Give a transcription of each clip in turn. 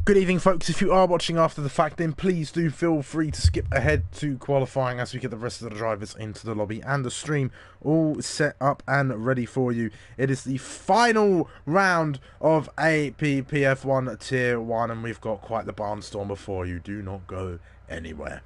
Good evening, folks. If you are watching after the fact, then please do feel free to skip ahead to qualifying as we get the rest of the drivers into the lobby and the stream all set up and ready for you. It is the final round of APPF1 Tier 1, and we've got quite the barnstorm before you. Do not go anywhere.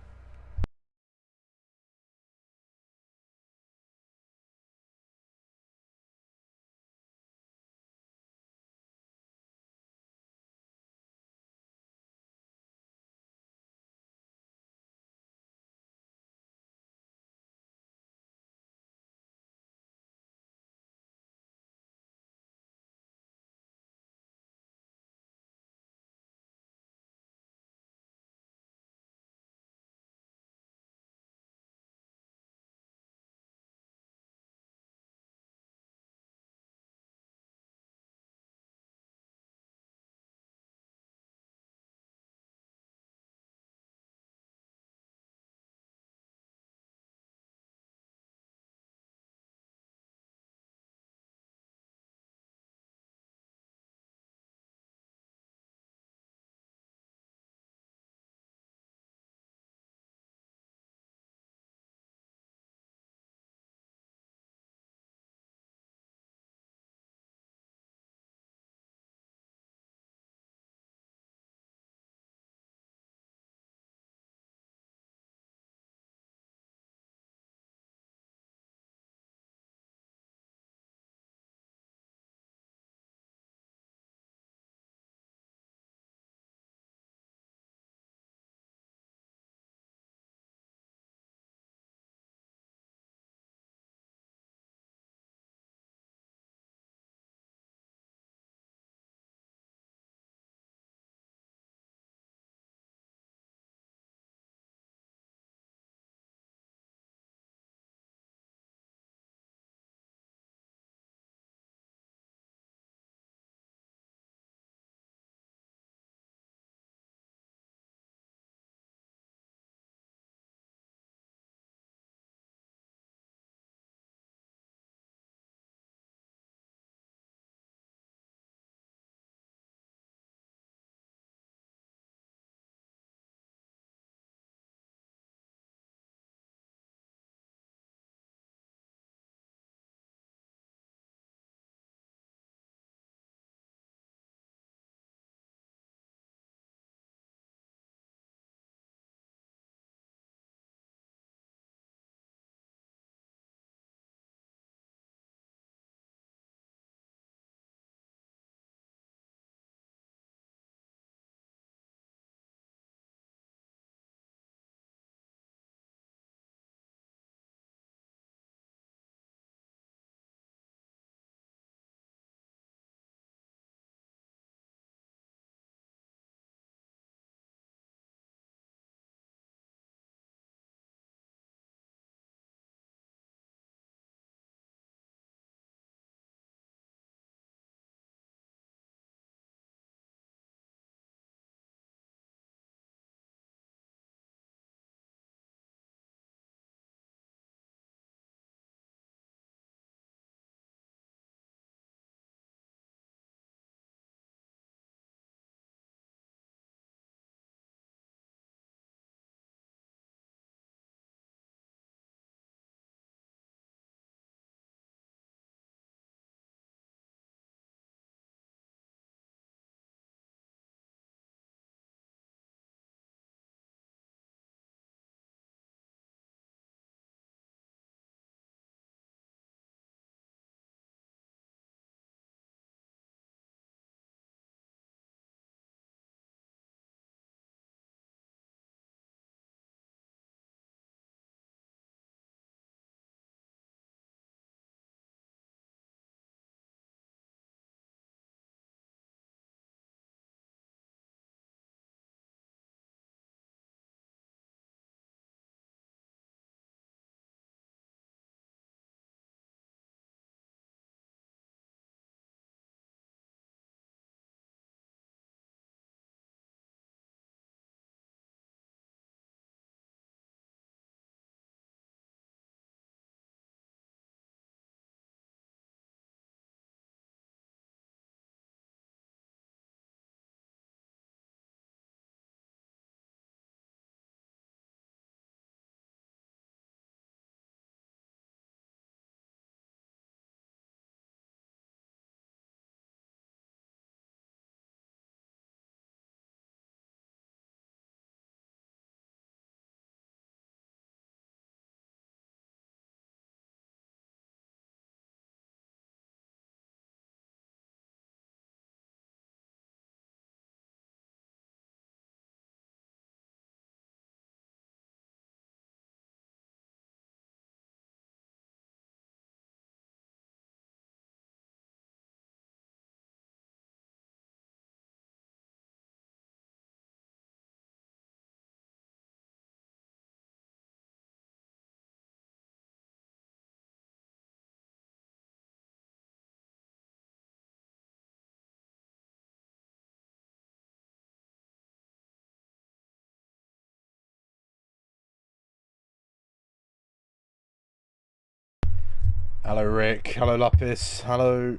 Hello Rick, hello Lapis, hello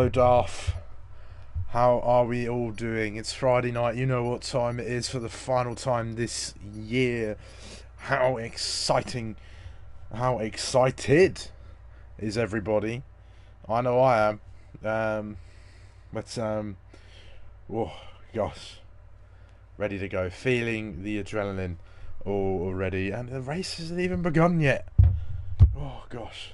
Darth. How are we all doing? It's Friday night, you know what time it is for the final time this year. How exciting, how excited is everybody? I know I am. Oh gosh, ready to go, feeling the adrenaline already, and the race hasn't even begun yet. Oh gosh.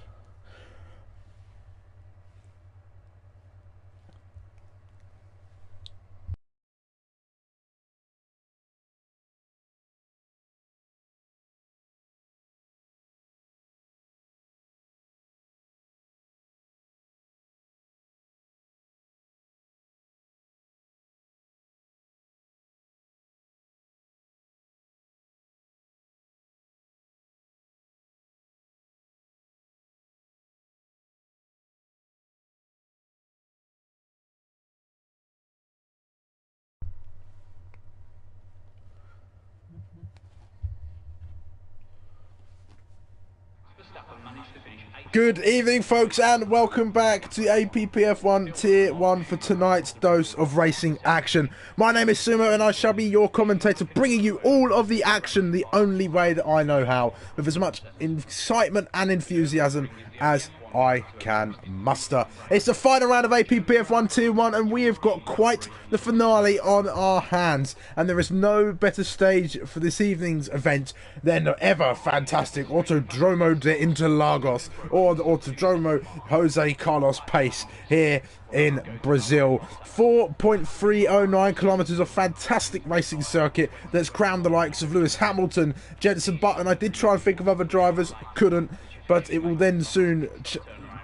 Good evening folks and welcome back to APPF1 Tier 1 for tonight's dose of racing action. My name is SUMO and I shall be your commentator, bringing you all of the action the only way that I know how, with as much excitement and enthusiasm as I can muster. It's the final round of APPF1 Tier 1 and we have got quite the finale on our hands, and there is no better stage for this evening's event than the ever fantastic Autodromo de Interlagos, or the Autodromo Jose Carlos Pace here in Brazil. 4.309 kilometers of fantastic racing circuit that's crowned the likes of Lewis Hamilton, Jenson Button. I did try and think of other drivers, couldn't, but it will then soon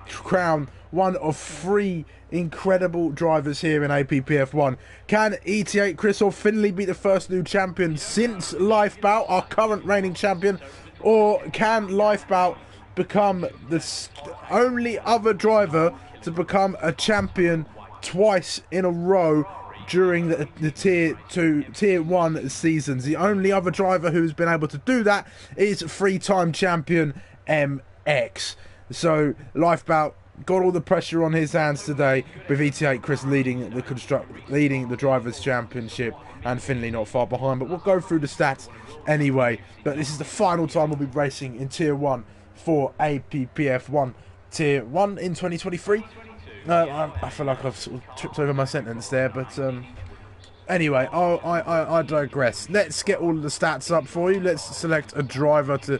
crown one of three incredible drivers here in APPF1. Can ET8 Chris or Finley be the first new champion since Lifebout, our current reigning champion, or can Lifebout become the only other driver to become a champion twice in a row during the Tier 1 seasons? The only other driver who's been able to do that is three-time champion MX. So Lifebout got all the pressure on his hands today, with ET8 Chris leading the drivers' championship and Finley not far behind. But we'll go through the stats anyway. But this is the final time we'll be racing in Tier 1 for APPF1 Tier 1 in 2023. I feel like I've sort of tripped over my sentence there, but anyway, I digress. Let's get all of the stats up for you. Let's select a driver to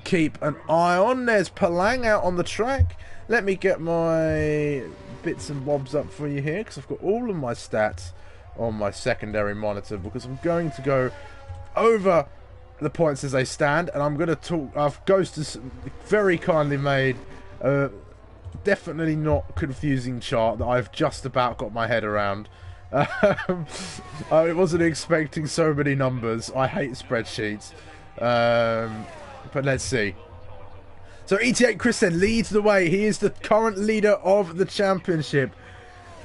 keep an eye on. There's Palang out on the track. Let me get my bits and bobs up for you here, because I've got all of my stats on my secondary monitor, because I'm going to go over the points as they stand, and I'm going to talk. Ghost has very kindly made a definitely not confusing chart that I've just about got my head around. I wasn't expecting so many numbers. I hate spreadsheets. But let's see. So ET8 Chris then leads the way. He is the current leader of the championship.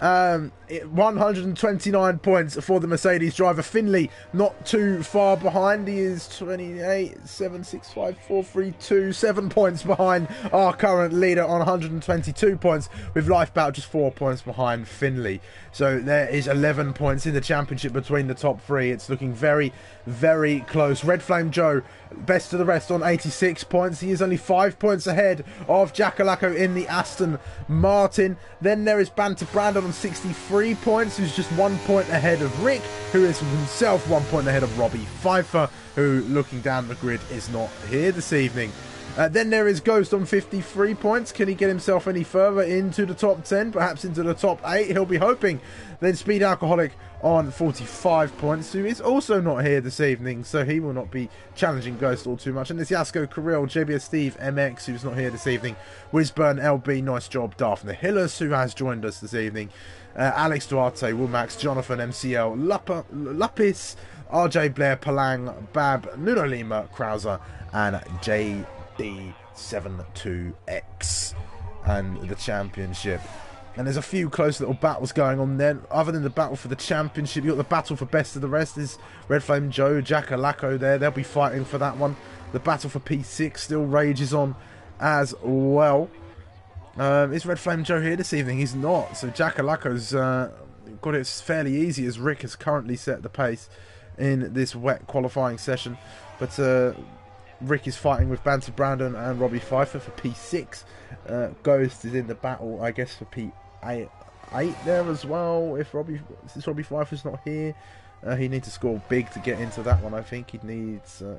129 points for the Mercedes driver. Finley not too far behind. He is 28, 7, 6, 5, 4, 3, 2, 7 points behind our current leader on 122 points, with Lifebout just 4 points behind Finley. So there is 11 points in the championship between the top three. It's looking very, very close. Red Flame Joe, best of the rest, on 86 points. He is only 5 points ahead of Jackalacco in the Aston Martin. Then there is Banter Brandon on 63 points, who's just 1 point ahead of Rick, who is himself 1 point ahead of Robbie Pfeiffer, who, looking down the grid, is not here this evening. Then there is Ghost on 53 points. Can he get himself any further into the top 10, perhaps into the top 8? He'll be hoping. Then Speed Alcoholic on 45 points, who is also not here this evening, so he will not be challenging Ghost all too much. And there's Yasko Kirill, JBS Steve MX, who's not here this evening, Wizburn LB, nice job, Daphne Hillis, who has joined us this evening, Alex Duarte, Womax, Jonathan MCL, Lapis, RJ Blair, Palang, Bab, Nuno Lima, Krauser, and JD72X, and the championship. And there's a few close little battles going on there. Other than the battle for the championship, you've got the battle for best of the rest. Is Red Flame Joe, Jackalacco there. They'll be fighting for that one. The battle for P6 still rages on as well. Is Red Flame Joe here this evening? He's not. So Jackalacco's got it fairly easy as Rick has currently set the pace in this wet qualifying session. But Rick is fighting with Banter Brandon and Robbie Pfeiffer for P6. Ghost is in the battle, I guess, for P8 there as well. Since Robbie Pfeiffer's not here, he needs to score big to get into that one. I think he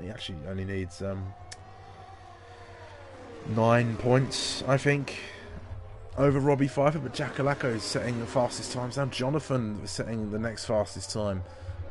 actually only needs 9 points, I think, over Robbie Pfeiffer. But Jackalacco is setting the fastest times now. Jonathan is setting the next fastest time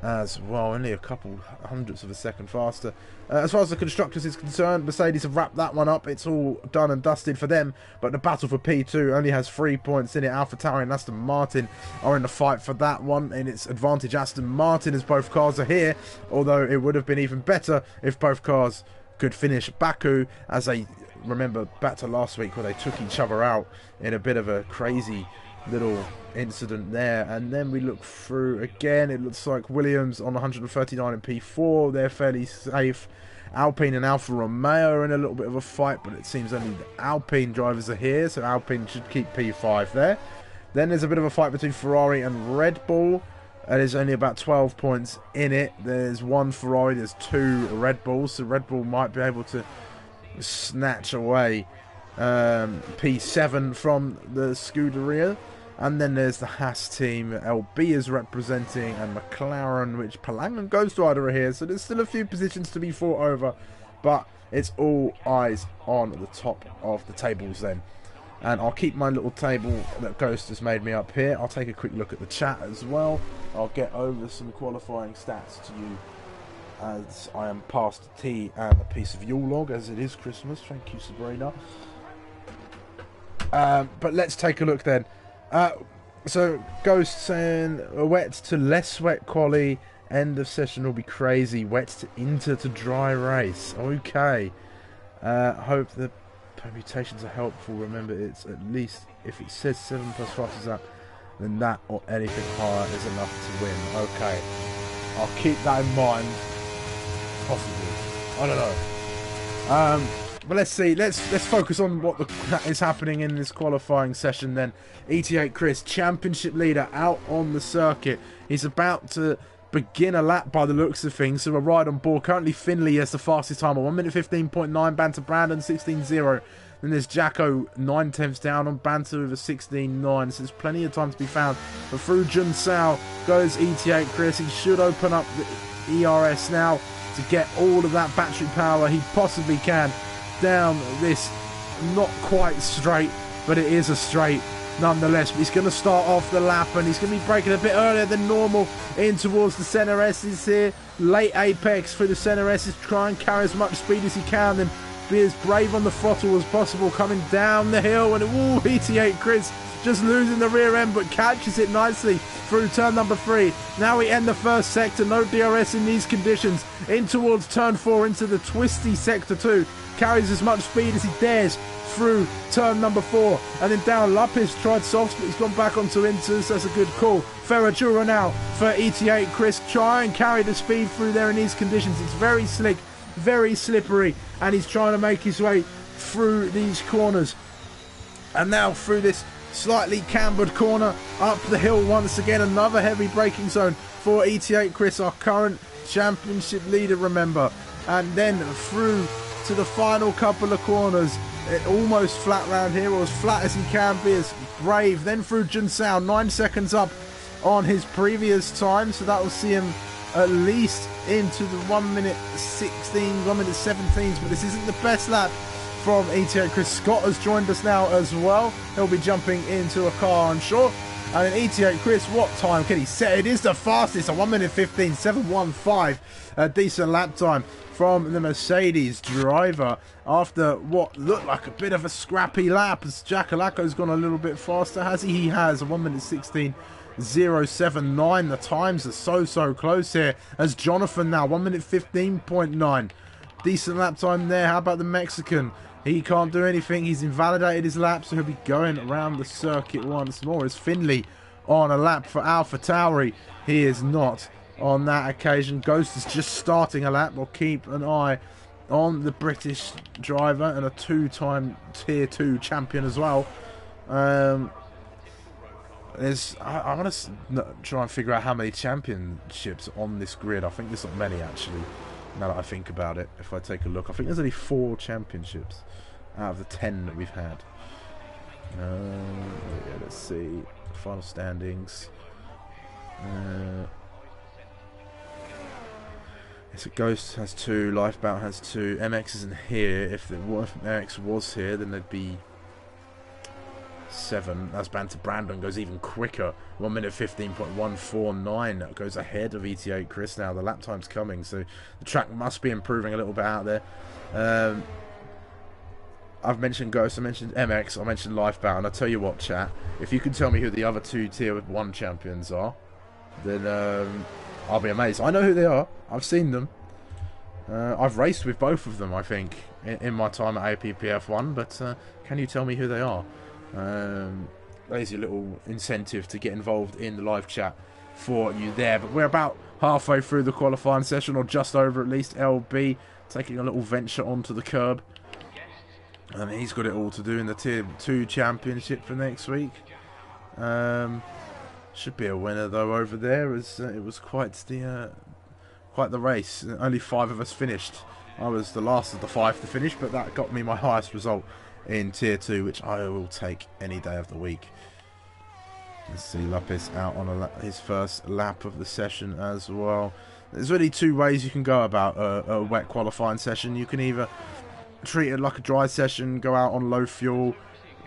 as well, only a couple hundredths of a second faster. As far as the constructors is concerned, Mercedes have wrapped that one up. It's all done and dusted for them, but the battle for P2 only has 3 points in it. AlphaTauri and Aston Martin are in the fight for that one, and it's advantage Aston Martin as both cars are here, although it would have been even better if both cars could finish Baku, as they remember back to last week where they took each other out in a bit of a crazy little incident there. And then we look through again, it looks like Williams on 139 in P4, they're fairly safe. Alpine and Alfa Romeo are in a little bit of a fight, but it seems only the Alpine drivers are here, so Alpine should keep P5 there. Then there's a bit of a fight between Ferrari and Red Bull. There's only about 12 points in it. There's one Ferrari, there's 2 Red Bulls, so Red Bull might be able to snatch away P7 from the Scuderia. And then there's the Haas team, LB is representing, and McLaren, which Palang and Ghost Rider are here. So there's still a few positions to be fought over, but it's all eyes on the top of the tables then. And I'll keep my little table that Ghost has made me up here. I'll take a quick look at the chat as well. I'll get over some qualifying stats to you as I am past the tea and a piece of Yule log, as it is Christmas. Thank you, Sabrina. But let's take a look then. So Ghost saying wet to less wet quali, end of session will be crazy, wet to into to dry race. Okay, hope the permutations are helpful. Remember, it's at least, if it says 7 plus fastest lap, then that or anything higher is enough to win. Okay, I'll keep that in mind. Possibly, I don't know. But let's see, let's focus on what is happening in this qualifying session then. ET8 Chris, championship leader, out on the circuit. He's about to begin a lap by the looks of things, so a ride on board. Currently Finley has the fastest time, 1 minute 15.9, Banter Brandon 16.0. Then there's Jacko 9 tenths down on Banter with a 16.9, so there's plenty of time to be found. But through Jun Sao goes ET8 Chris. He should open up the ERS now to get all of that battery power he possibly can down this not quite straight, but it is a straight nonetheless. But he's going to start off the lap, and he's going to be braking a bit earlier than normal in towards the centre S's here. Late apex through the centre S's, try and carry as much speed as he can, then be as brave on the throttle as possible coming down the hill. And ooh, ET8 Chris just losing the rear end, but catches it nicely through turn number 3. Now we end the first sector, no DRS in these conditions, in towards turn 4 into the twisty sector 2. Carries as much speed as he dares through turn number 4, and then down. Lapis tried soft, but he's gone back onto inters. That's a good call. Ferradura now for ET8 Chris. Try and carry the speed through there in these conditions. It's very slick, very slippery, and he's trying to make his way through these corners. And now through this slightly cambered corner, up the hill once again. Another heavy braking zone for ET8 Chris, our current championship leader, remember. And then through to the final couple of corners, it almost flat round here, or as flat as he can be, as brave. Then through Junsao, 9 seconds up on his previous time, so that will see him at least into the 1 minute 16, 1 minute 17s, but this isn't the best lap from ET8 Chris. Scott has joined us now as well. He'll be jumping into a car, I'm sure. And then ET8 Chris, what time can he set? It is the fastest, a 1 minute 15, 7:15, a decent lap time from the Mercedes driver after what looked like a bit of a scrappy lap, as Jackalacco's gone a little bit faster, has he? He has, a 1 minute 16:079. The times are so close here, as Jonathan now 1 minute 15.9. Decent lap time there. How about the Mexican? He can't do anything. He's invalidated his lap, so he'll be going around the circuit once more. As Finley on a lap for AlphaTauri, he is not on that occasion. Ghost is just starting a lap. We'll keep an eye on the British driver and a 2-time Tier 2 champion as well. I want to try and figure out how many championships on this grid. I think there's not many actually. Now that I think about it, if I take a look, I think there's only 4 championships out of the 10 that we've had. Yeah, let's see final standings. It's a Ghost has 2, Lifebound has 2, MX isn't here. If MX was here, then there'd be 7. That's Banter Brandon goes even quicker. 1 minute 15.149. That goes ahead of ET8 Chris now. The lap time's coming, so the track must be improving a little bit out there. I've mentioned Ghost, I mentioned MX, I mentioned Lifebound. I'll tell you what, chat, if you can tell me who the other 2 Tier 1 champions are, then I'll be amazed. I know who they are. I've seen them. I've raced with both of them, I think, in my time at APPF1, but can you tell me who they are? There's your little incentive to get involved in the live chat for you there. But we're about halfway through the qualifying session, or just over at least. LB taking a little venture onto the curb. He's got it all to do in the Tier 2 Championship for next week. Should be a winner though over there, as it was quite the race. Only 5 of us finished. I was the last of the 5 to finish, but that got me my highest result in Tier 2, which I will take any day of the week. Let's see Lapis out on his first lap of the session as well. There's really 2 ways you can go about a wet qualifying session. You can either treat it like a dry session, go out on low fuel,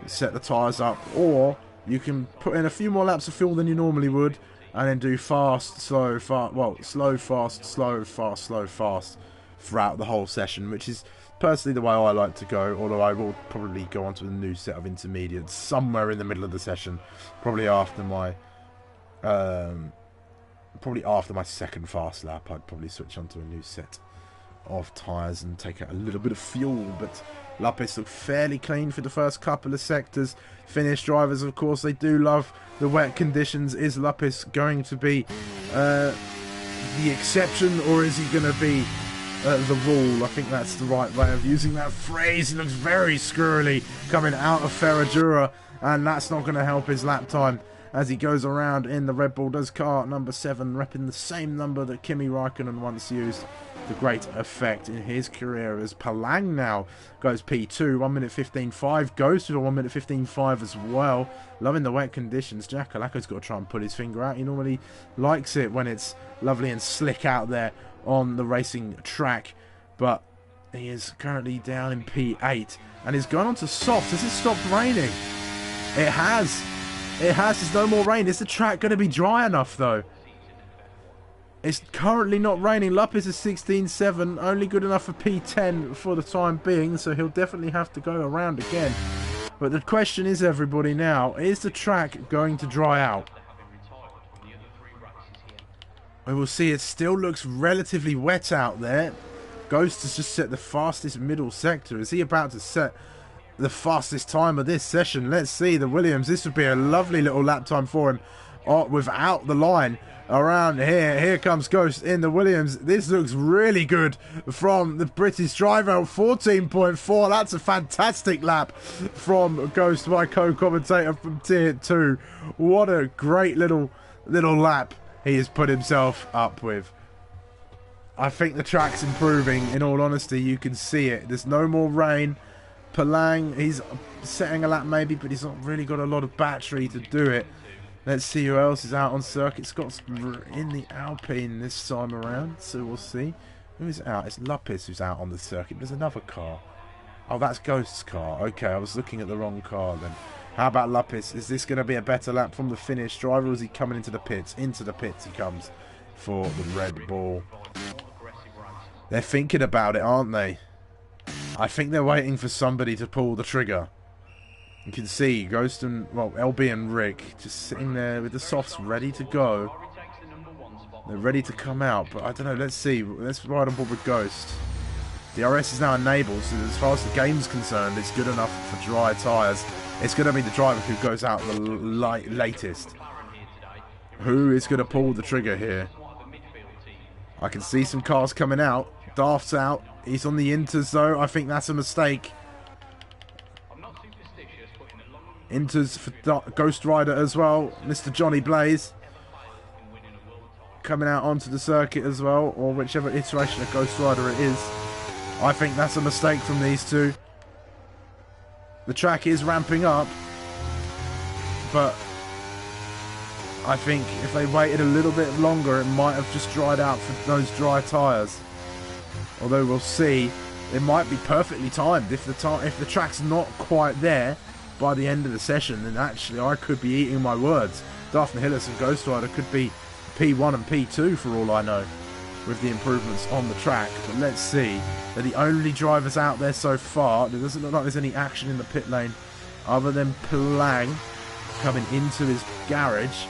set the tyres up, or you can put in a few more laps of fuel than you normally would, and then do fast, slow, fast, well, slow, fast, slow, fast, slow, fast throughout the whole session, which is personally the way I like to go, although I will probably go on to a new set of intermediates somewhere in the middle of the session, probably after my second fast lap. I'd probably switch onto a new set of tyres and take out a little bit of fuel. But Lapis looked fairly clean for the first couple of sectors. Finnish drivers, of course, they do love the wet conditions. Is Lapis going to be the exception, or is he going to be the rule? I think that's the right way of using that phrase. He looks very squirrely coming out of Ferradura, and that's not going to help his lap time as he goes around in the Red Bull. Does car number 7, repping the same number that Kimi Raikkonen once used. The great effect in his career as Palang now goes P2, 1 minute 15.5, goes to a 1 minute 15.5 as well. Loving the wet conditions. Jack Alako's got to try and put his finger out. He normally likes it when it's lovely and slick out there on the racing track, but he is currently down in P8 and he's gone on to soft. Has it stopped raining? It has. It has. There's no more rain. Is the track going to be dry enough though? It's currently not raining. Lapis is 16.7, only good enough for P10 for the time being, so he'll definitely have to go around again. But the question is, everybody, now, is the track going to dry out? We will see. It still looks relatively wet out there. Ghost has just set the fastest middle sector. Is he about to set the fastest time of this session? Let's see. The Williams, this would be a lovely little lap time for him without the line. Around here comes Ghost in the Williams. This looks really good from the British driver. 14.4. That's a fantastic lap from Ghost, my co-commentator from Tier 2. What a great little lap he has put himself up with. I think the track's improving. In all honesty, you can see it. There's no more rain. Palang, he's setting a lap maybe, but he's not really got a lot of battery to do it. Let's see who else is out on circuit. Scott's in the Alpine this time around, so we'll see. Who is out? It's Lapis who's out on the circuit. There's another car. Oh, that's Ghost's car. Okay, I was looking at the wrong car then. How about Lapis? Is this going to be a better lap from the Finnish driver, or is he coming into the pits? Into the pits he comes for the Red Bull. They're thinking about it, aren't they? I think they're waiting for somebody to pull the trigger. You can see Ghost and, well, LB and Rick just sitting there with the softs ready to go. They're ready to come out, but I don't know. Let's see. Let's ride on board with Ghost. The RS is now enabled, so as far as the game's concerned, it's good enough for dry tyres. It's going to be the driver who goes out the latest. Who is going to pull the trigger here? I can see some cars coming out. Daft's out. He's on the inters, though. I think that's a mistake. Enters for Ghost Rider as well, Mr. Johnny Blaze. Coming out onto the circuit as well, or whichever iteration of Ghost Rider it is. I think that's a mistake from these two. The track is ramping up, but I think if they waited a little bit longer, it might have just dried out for those dry tyres. Although we'll see, it might be perfectly timed. If the track's not quite there by the end of the session, then actually I could be eating my words. Daphne Hillis and Ghost Rider could be P1 and P2 for all I know, with the improvements on the track. But let's see. They're the only drivers out there so far. There doesn't look like there's any action in the pit lane other than Plang coming into his garage.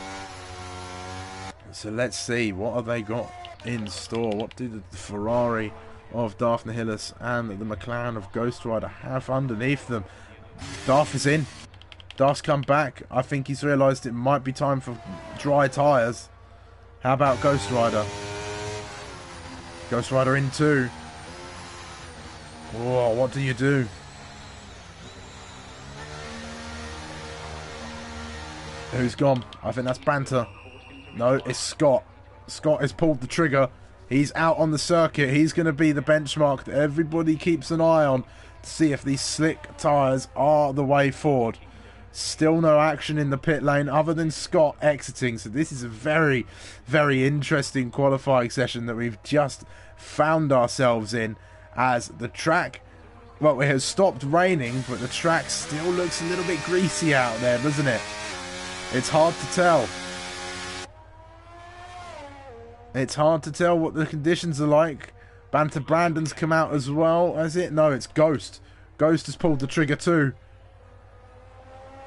So let's see, what have they got in store? What do the Ferrari of Daphne Hillis and the McLaren of Ghost Rider have underneath them? Darth is in. Darth's come back. I think he's realised it might be time for dry tyres. How about Ghost Rider? Ghost Rider in too. Whoa, what do you do? Who's gone? I think that's Banter. No, it's Scott. Scott has pulled the trigger. He's out on the circuit. He's going to be the benchmark that everybody keeps an eye on to see if these slick tyres are the way forward. Still no action in the pit lane other than Scott exiting. So this is a very, very interesting qualifying session that we've just found ourselves in, as the track, well, it has stopped raining, but the track still looks a little bit greasy out there, doesn't it? It's hard to tell. It's hard to tell what the conditions are like. Banter Brandon's come out as well, has it? No, it's Ghost. Ghost has pulled the trigger too.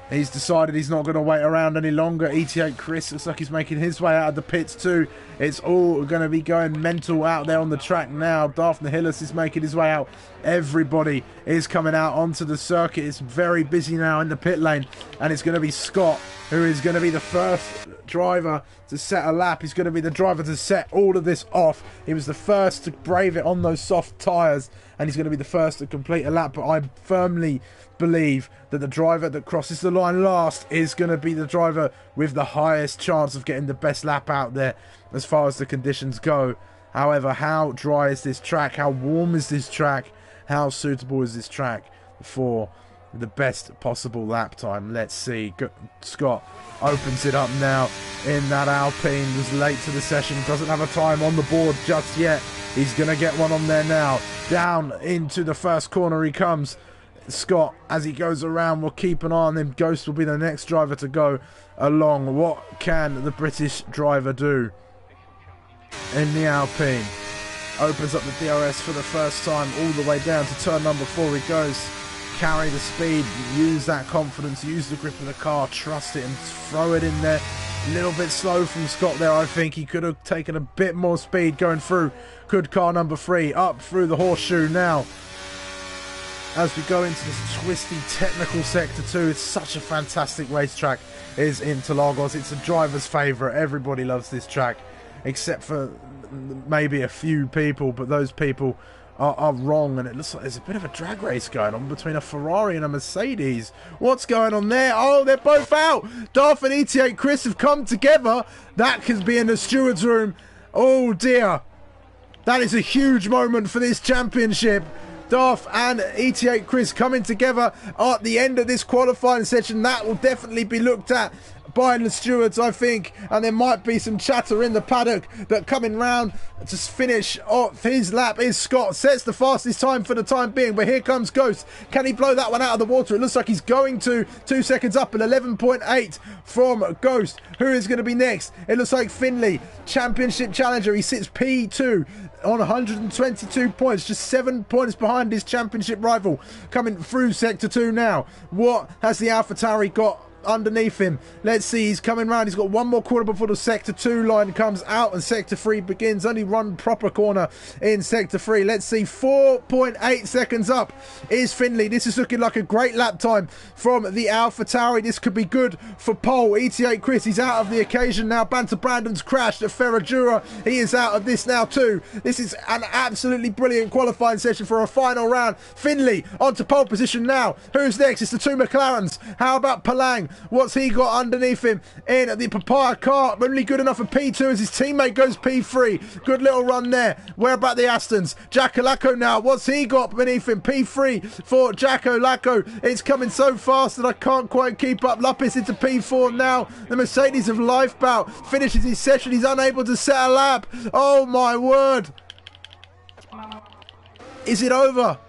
He's decided he's not going to wait around any longer. ET8 Chris looks like he's making his way out of the pits too. It's all going to be going mental out there on the track now. Daphne Hillis is making his way out. Everybody is coming out onto the circuit. It's very busy now in the pit lane. And it's going to be Scott who is going to be the first driver to set a lap. He's going to be the driver to set all of this off. He was the first to brave it on those soft tyres. And he's going to be the first to complete a lap. But I firmly believe that the driver that crosses the line last is going to be the driver with the highest chance of getting the best lap out there as far as the conditions go. However, how dry is this track? How warm is this track? How suitable is this track for the best possible lap time? Let's see. Scott opens it up now in that Alpine. Was late to the session, doesn't have a time on the board just yet. He's going to get one on there now. Down into the first corner he comes. Scott, as he goes around, will keep an eye on him. Ghost will be the next driver to go along. What can the British driver do in the Alpine? Opens up the DRS for the first time all the way down to turn number 4 he goes. Carry the speed, use that confidence, use the grip of the car, trust it and throw it in there. A little bit slow from Scott there, I think. He could have taken a bit more speed going through. Could car number 3 up through the horseshoe now. As we go into this twisty technical sector 2, it's such a fantastic racetrack. Is Interlagos. It's a driver's favourite. Everybody loves this track, except for maybe a few people, but those people are wrong, and it looks like there's a bit of a drag race going on between a Ferrari and a Mercedes. What's going on there? Oh, they're both out. Darth and ET8 Chris have come together. That could be in the steward's room. Oh dear. That is a huge moment for this championship. Darth and ET8 Chris coming together at the end of this qualifying session. That will definitely be looked at by the stewards, I think, and there might be some chatter in the paddock. But coming round to finish off his lap is Scott. Sets the fastest time for the time being, but here comes Ghost. Can he blow that one out of the water? It looks like he's going to. 2 seconds up at 11.8 from Ghost. Who is going to be next? It looks like Finley, championship challenger. He sits P2 on 122 points, just 7 points behind his championship rival. Coming through sector 2 now. What has the AlphaTauri got underneath him. Let's see, he's coming round. He's got one more corner before the Sector 2 line comes out and Sector 3 begins. Only one proper corner in Sector 3. Let's see, 4.8 seconds up is Finley. This is looking like a great lap time from the AlphaTauri. This could be good for pole. ET8 Chris, he's out of the occasion now. Banter Brandon's crashed at Ferradura. He is out of this now too. This is an absolutely brilliant qualifying session for a final round. Finley onto pole position now. Who's next? It's the two McLarens. How about Palang? What's he got underneath him in the Papaya car? Only good enough for P2 as his teammate goes P3. Good little run there. Where about the Astons? Jacko Lacko now. What's he got beneath him? P3 for Jacko Lacko. It's coming so fast that I can't quite keep up. Lapis into P4 now. The Mercedes of Lifebout finishes his session. He's unable to set a lap. Oh my word. Is it over?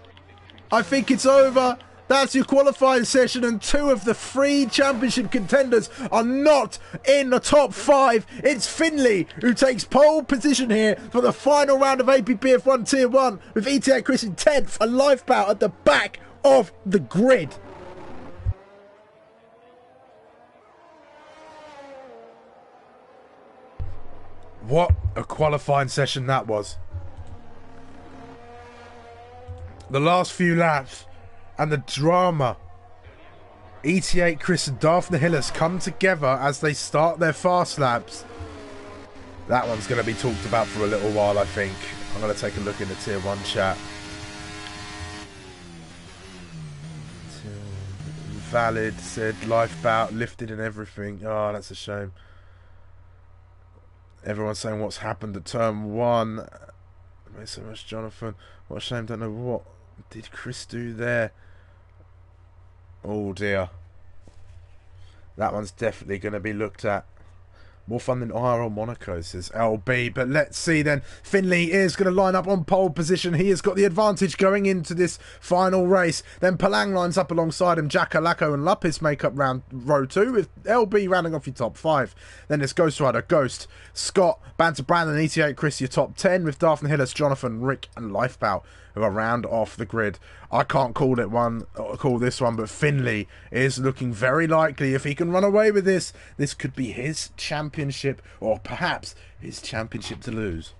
I think it's over. That's your qualifying session, and two of the three championship contenders are not in the top five. It's Finley who takes pole position here for the final round of APPF1 Tier 1 with ETA Chris in 10th and Lifebout at the back of the grid. What a qualifying session that was. The last few laps and the drama. ET8 Chris and Daphne Hillis come together as they start their fast laps. That one's going to be talked about for a little while, I think. I'm going to take a look in the Tier 1 chat. Valid said Lifebout lifted and everything. Oh, that's a shame. Everyone's saying what's happened at turn 1. It makes so much, Jonathan. What a shame, don't know what did Chris do there. Oh dear. That one's definitely going to be looked at. More fun than IRL Monaco, says LB. But let's see then. Finley is going to line up on pole position. He has got the advantage going into this final race. Then Palang lines up alongside him. Jacko Lacko and Lapis make up row 2 with LB rounding off your top 5. Then it's Ghost Rider, Ghost, Scott, Banter Brandon, ET8 Chris, your top 10 with Daphne Hillis, Jonathan, Rick and Lifebout who are round off the grid. I can't call this one, but Finley is looking very likely. If he can run away with this, this could be his championship, or perhaps his championship to lose.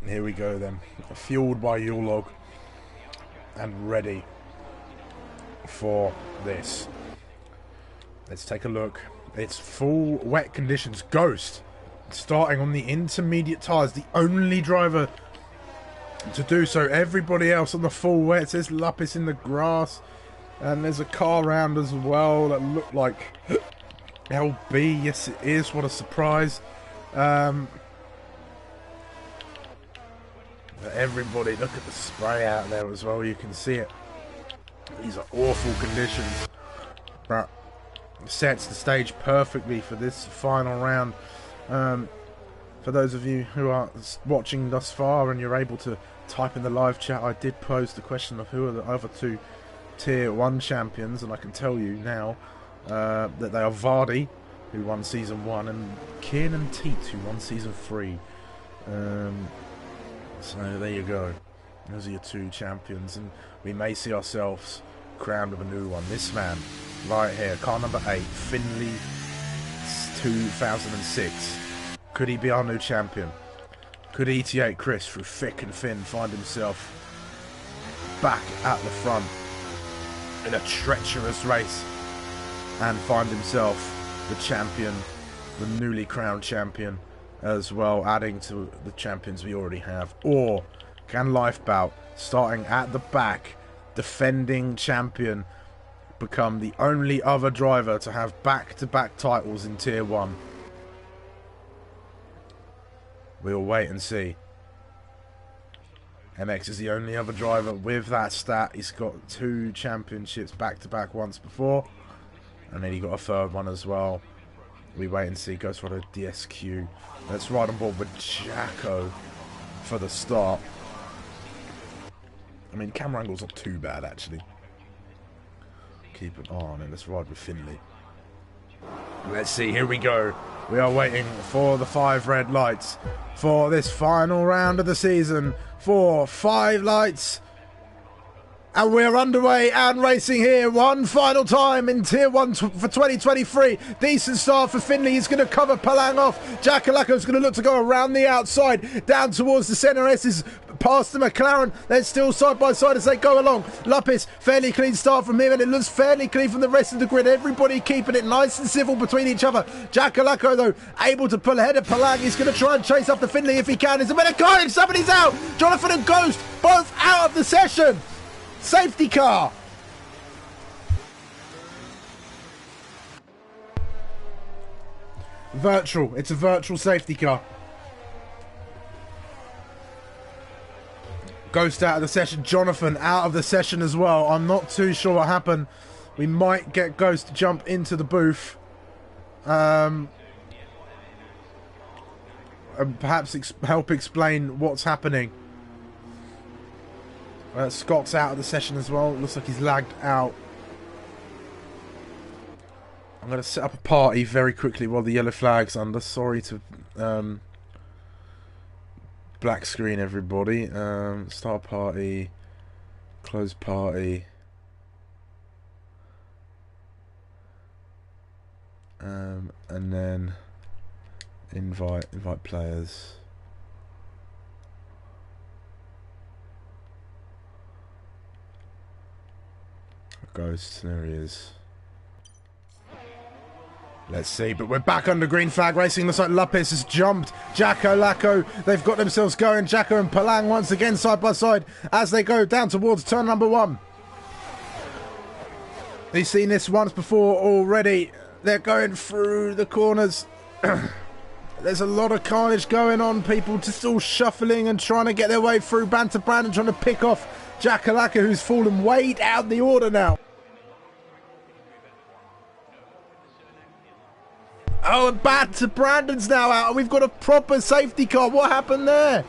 Here we go then, fueled by Yule Log and ready for this. Let's take a look. It's full wet conditions. Ghost starting on the intermediate tyres, the only driver to do so. Everybody else on the full wet. There's Lapis in the grass, and there's a car round as well that looked like LB. Yes, it is. What a surprise. Everybody, look at the spray out there as well. You can see it. These are awful conditions, but sets the stage perfectly for this final round. For those of you who are watching thus far and you're able to type in the live chat, I did pose the question of who are the other two Tier 1 champions, and I can tell you now that they are Vardy, who won Season 1, and Kieran Teat, who won Season 3. So there you go. Those are your two champions, and we may see ourselves crowned with a new one. This man, right here, car number 8, Finley 2006. Could he be our new champion? Could ET8 Chris, through thick and thin, find himself back at the front in a treacherous race and find himself the champion, the newly crowned champion as well, adding to the champions we already have? Or can Lifebout, starting at the back, defending champion, become the only other driver to have back-to-back titles in Tier 1? We'll wait and see. MX is the only other driver with that stat. He's got 2 championships back-to-back once before, and then he got a 3rd one as well. We wait and see. Ghost Rider DSQ. Let's ride on board with Jacko for the start. I mean, camera angle's not too bad, actually. Keep it on, and let's ride with Finley. Let's see, here we go. We are waiting for the 5 red lights for this final round of the season. 4, 5 lights. And we're underway and racing here one final time in Tier 1 for 2023. Decent start for Finley. He's going to cover Palang off. Jackalacco's going to look to go around the outside, down towards the centre. S is past the McLaren. They're still side by side as they go along. Lapis, fairly clean start from him, and it looks fairly clean from the rest of the grid. Everybody keeping it nice and civil between each other. Jackalacco, though, able to pull ahead of Palang. He's going to try and chase up the Finley if he can. There's a bit of carnage. Somebody's out. Jonathan and Ghost both out of the session. Safety car. Virtual. It's a virtual safety car. Ghost out of the session. Jonathan out of the session as well. I'm not too sure what happened. We might get Ghost to jump into the booth. And perhaps help explain what's happening. Scott's out of the session as well. Looks like he's lagged out. I'm going to set up a party very quickly while the yellow flag's under. Sorry to black screen everybody. Start party. Close party. And then invite players. Ghost, there he is. Let's see, but we're back under green flag racing. Looks like Lapis has jumped. Jacko, Lacko, they've got themselves going. Jacko and Palang once again side by side as they go down towards turn number 1. We've seen this once before already. They're going through the corners. There's a lot of carnage going on. People just all shuffling and trying to get their way through. Banter Brandon trying to pick off Jackalacca, who's fallen way down the order now. Oh, and Banter Brandon's now out, and we've got a proper safety car. What happened there?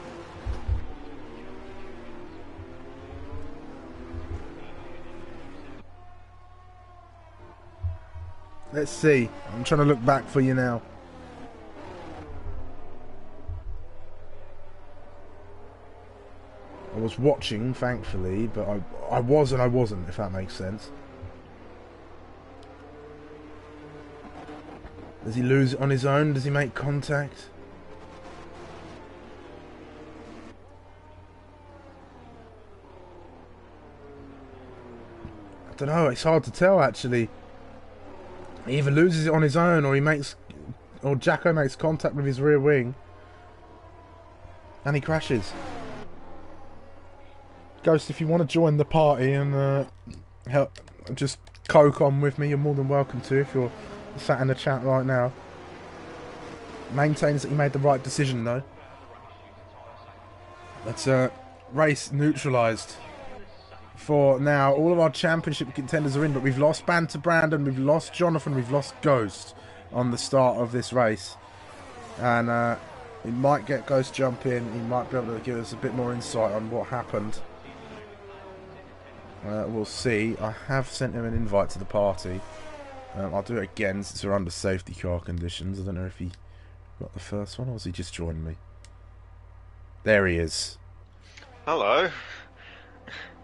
Let's see. I'm trying to look back for you now. I was watching, thankfully, but I was and I wasn't, if that makes sense. Does he lose it on his own? Does he make contact? I don't know, it's hard to tell actually. He either loses it on his own or Jacko makes contact with his rear wing and he crashes. Ghost, if you want to join the party and help, just coke on with me, you're more than welcome to if you're sat in the chat right now. Maintains that he made the right decision though. Let's race neutralised. For now, all of our championship contenders are in, but we've lost Banter Brandon, we've lost Jonathan, we've lost Ghost on the start of this race. And we might get Ghost jump in, he might be able to give us a bit more insight on what happened. We'll see. I have sent him an invite to the party. I'll do it again since we're under safety car conditions. I don't know if he got the first one or was he just joining me? There he is. Hello.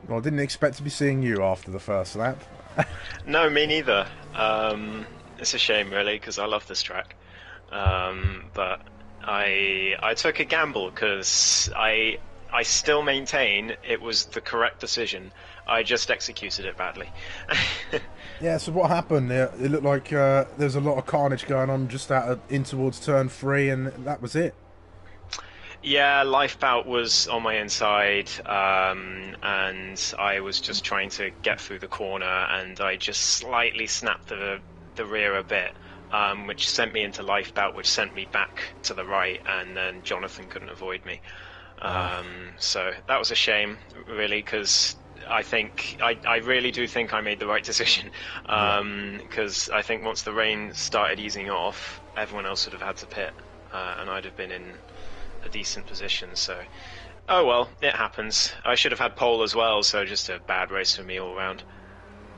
Well, I didn't expect to be seeing you after the first lap. No, me neither. It's a shame, really, because I love this track. But I took a gamble because I still maintain it was the correct decision. I just executed it badly. Yeah, so what happened? It looked like there's a lot of carnage going on just in towards turn 3, and that was it. Yeah, Lifebout was on my inside, and I was just trying to get through the corner, and I just slightly snapped the rear a bit, which sent me into Lifebout, which sent me back to the right, and then Jonathan couldn't avoid me. So that was a shame, really, because I really do think I made the right decision, because I think once the rain started easing off, everyone else would have had to pit, and I'd have been in a decent position. So, oh well, it happens. I should have had pole as well, so just a bad race for me all round.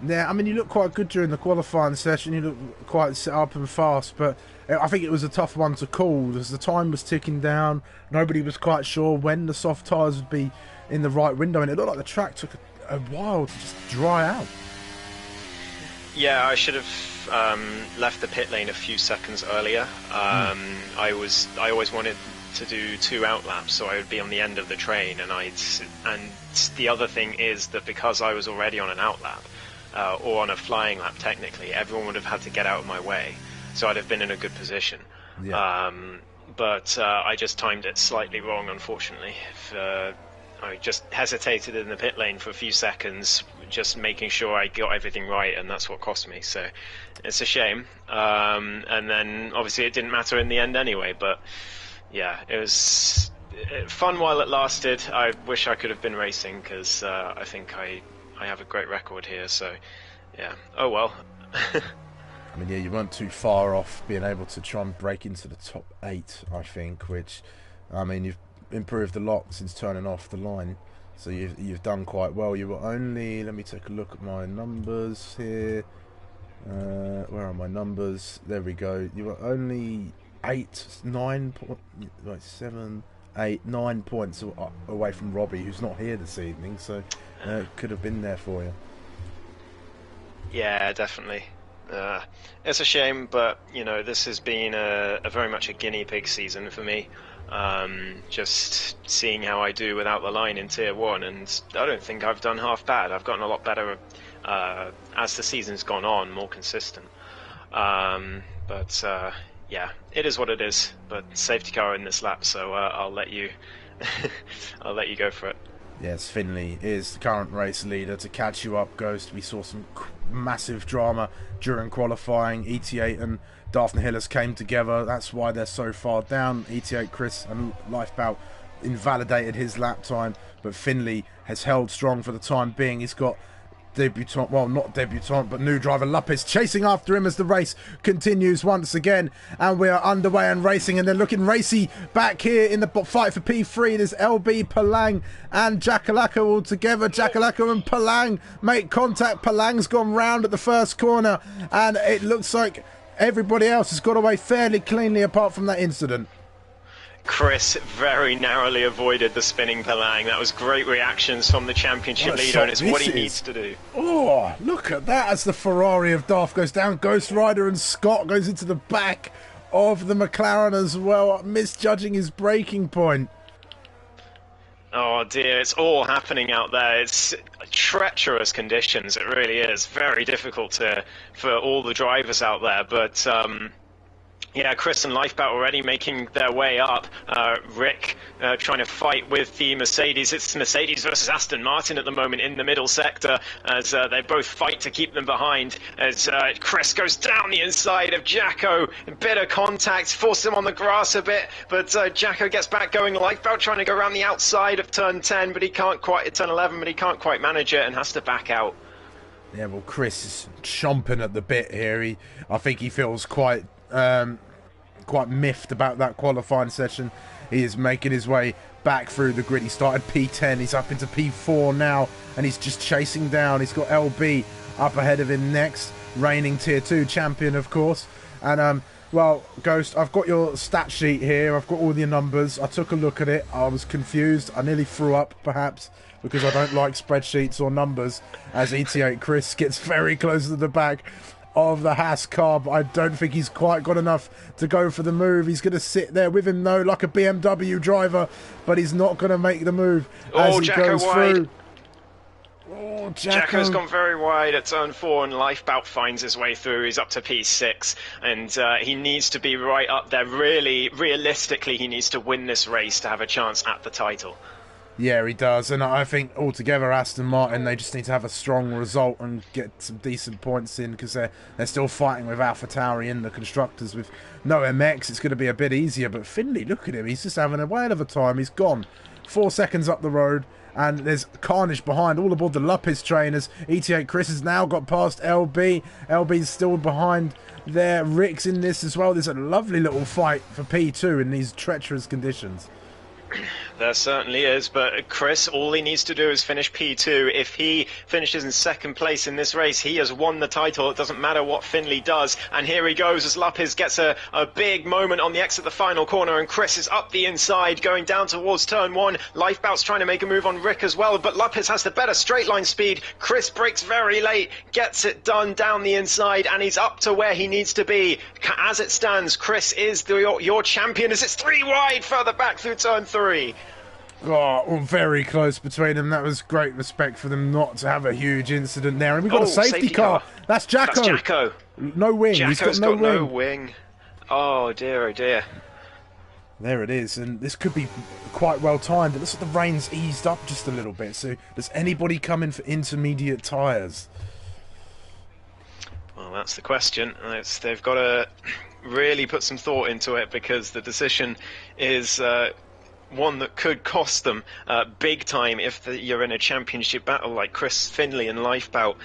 Yeah, I mean, you look quite good during the qualifying session. You look quite set up and fast, but I think it was a tough one to call as the time was ticking down. Nobody was quite sure when the soft tyres would be in the right window, and it looked like the track took a while to just dry out. Yeah, I should have left the pit lane a few seconds earlier. I always wanted to do 2 out laps, so I would be on the end of the train, and the other thing is that because I was already on an out lap, or on a flying lap technically, everyone would have had to get out of my way, so I'd have been in a good position. Yeah. But I just timed it slightly wrong, unfortunately. I just hesitated in the pit lane for a few seconds, just making sure I got everything right, and that's what cost me. So it's a shame. And then obviously it didn't matter in the end anyway, but yeah, it was fun while it lasted. I wish I could have been racing, because I think I have a great record here, so yeah. Oh well. I mean, yeah, you weren't too far off being able to try and break into the top 8, I think, which, I mean, you've improved a lot since turning off the line, so you've done quite well. You were only, let me take a look at my numbers here. Where are my numbers? There we go. You were only 9 points away from Robbie, who's not here this evening, so could have been there for you. Yeah, definitely. It's a shame, but you know, this has been a very much a guinea pig season for me. Just seeing how I do without the line in Tier 1, and I don't think I've done half bad. I've gotten a lot better as the season's gone on, more consistent. But yeah, it is what it is. But safety car in this lap, so I'll let you I'll let you go for it. Yes, Finley is the current race leader. To catch you up, Ghost, we saw some massive drama during qualifying. ET8 and Daphne Hillers came together. That's why they're so far down. ET8 Chris and Lifebout invalidated his lap time, but Finley has held strong for the time being. He's got debutant, well, not debutant, but new driver Lopez chasing after him as the race continues once again, and we are underway and racing, and they're looking racy back here in the fight for P3. There's LB, Palang and Jakalaka all together. Jakalaka and Palang make contact. Palang's gone round at the first corner, and it looks like everybody else has got away fairly cleanly apart from that incident. Chris very narrowly avoided the spinning Palang. That was great reactions from the championship leader, and it's what he needs to do. Oh, look at that as the Ferrari of Darth goes down. Ghost Rider and Scott goes into the back of the McLaren as well, misjudging his braking point. Oh dear, it's all happening out there. It's treacherous conditions, it really is. Very difficult for all the drivers out there, but Yeah, Chris and Lifeboat already making their way up. Rick trying to fight with the Mercedes. It's Mercedes versus Aston Martin at the moment in the middle sector as they both fight to keep them behind. As Chris goes down the inside of Jacko. A bit of contact, forced him on the grass a bit, but Jacko gets back going. Lifeboat trying to go around the outside of turn 10, but he can't quite, turn 11, but he can't quite manage it and has to back out. Yeah, well, Chris is chomping at the bit here. I think he feels quite miffed about that qualifying session. He is making his way back through the grid. He started P10, he's up into P4 now, and he's just chasing down. He's got LB up ahead of him next, reigning Tier 2 champion, of course. And, well, Ghost, I've got your stat sheet here. I've got all your numbers. I took a look at it. I was confused. I nearly threw up, perhaps, because I don't like spreadsheets or numbers, as ET8 Chris gets very close to the back of the Haas car, but I don't think he's quite got enough to go for the move. He's going to sit there with him, though, like a BMW driver, but he's not going to make the move as he Jacko goes wide. through. Oh, Jacko's gone very wide at turn 4, and Lifebout finds his way through. He's up to P6, and he needs to be right up there. Really, realistically, he needs to win this race to have a chance at the title. Yeah, he does, and I think altogether Aston Martin, they just need to have a strong result and get some decent points in, because they're still fighting with AlphaTauri in the constructors with no MX. It's going to be a bit easier, but Finley, look at him, he's just having a whale of a time. He's gone 4 seconds up the road, and there's carnage behind, all aboard the Lupis trainers. ET8 Chris has now got past LB. LB's still behind there. Rick's in this as well. There's a lovely little fight for P2 in these treacherous conditions. There certainly is, but Chris, all he needs to do is finish P2. If he finishes in second place in this race, he has won the title. It doesn't matter what Finley does. And here he goes as Lupis gets a big moment on the exit of the final corner, and Chris is up the inside, going down towards turn 1. Lifebout's trying to make a move on Rick as well, but Lupis has the better straight line speed. Chris brakes very late, gets it done down the inside, and he's up to where he needs to be. As it stands, Chris is your champion as it's 3 wide further back through turn 3. Oh, very close between them. That was great respect for them not to have a huge incident there. And we've got a safety car. That's Jacko. That's Jacko. No wing. Jacko's got no wing. Oh dear, oh dear. There it is, and this could be quite well timed. It looks like the rain's eased up just a little bit. So does anybody come in for intermediate tyres? Well, that's the question. They've got to really put some thought into it, because the decision is one that could cost them big time if you're in a championship battle like Chris Finley and Lifebout.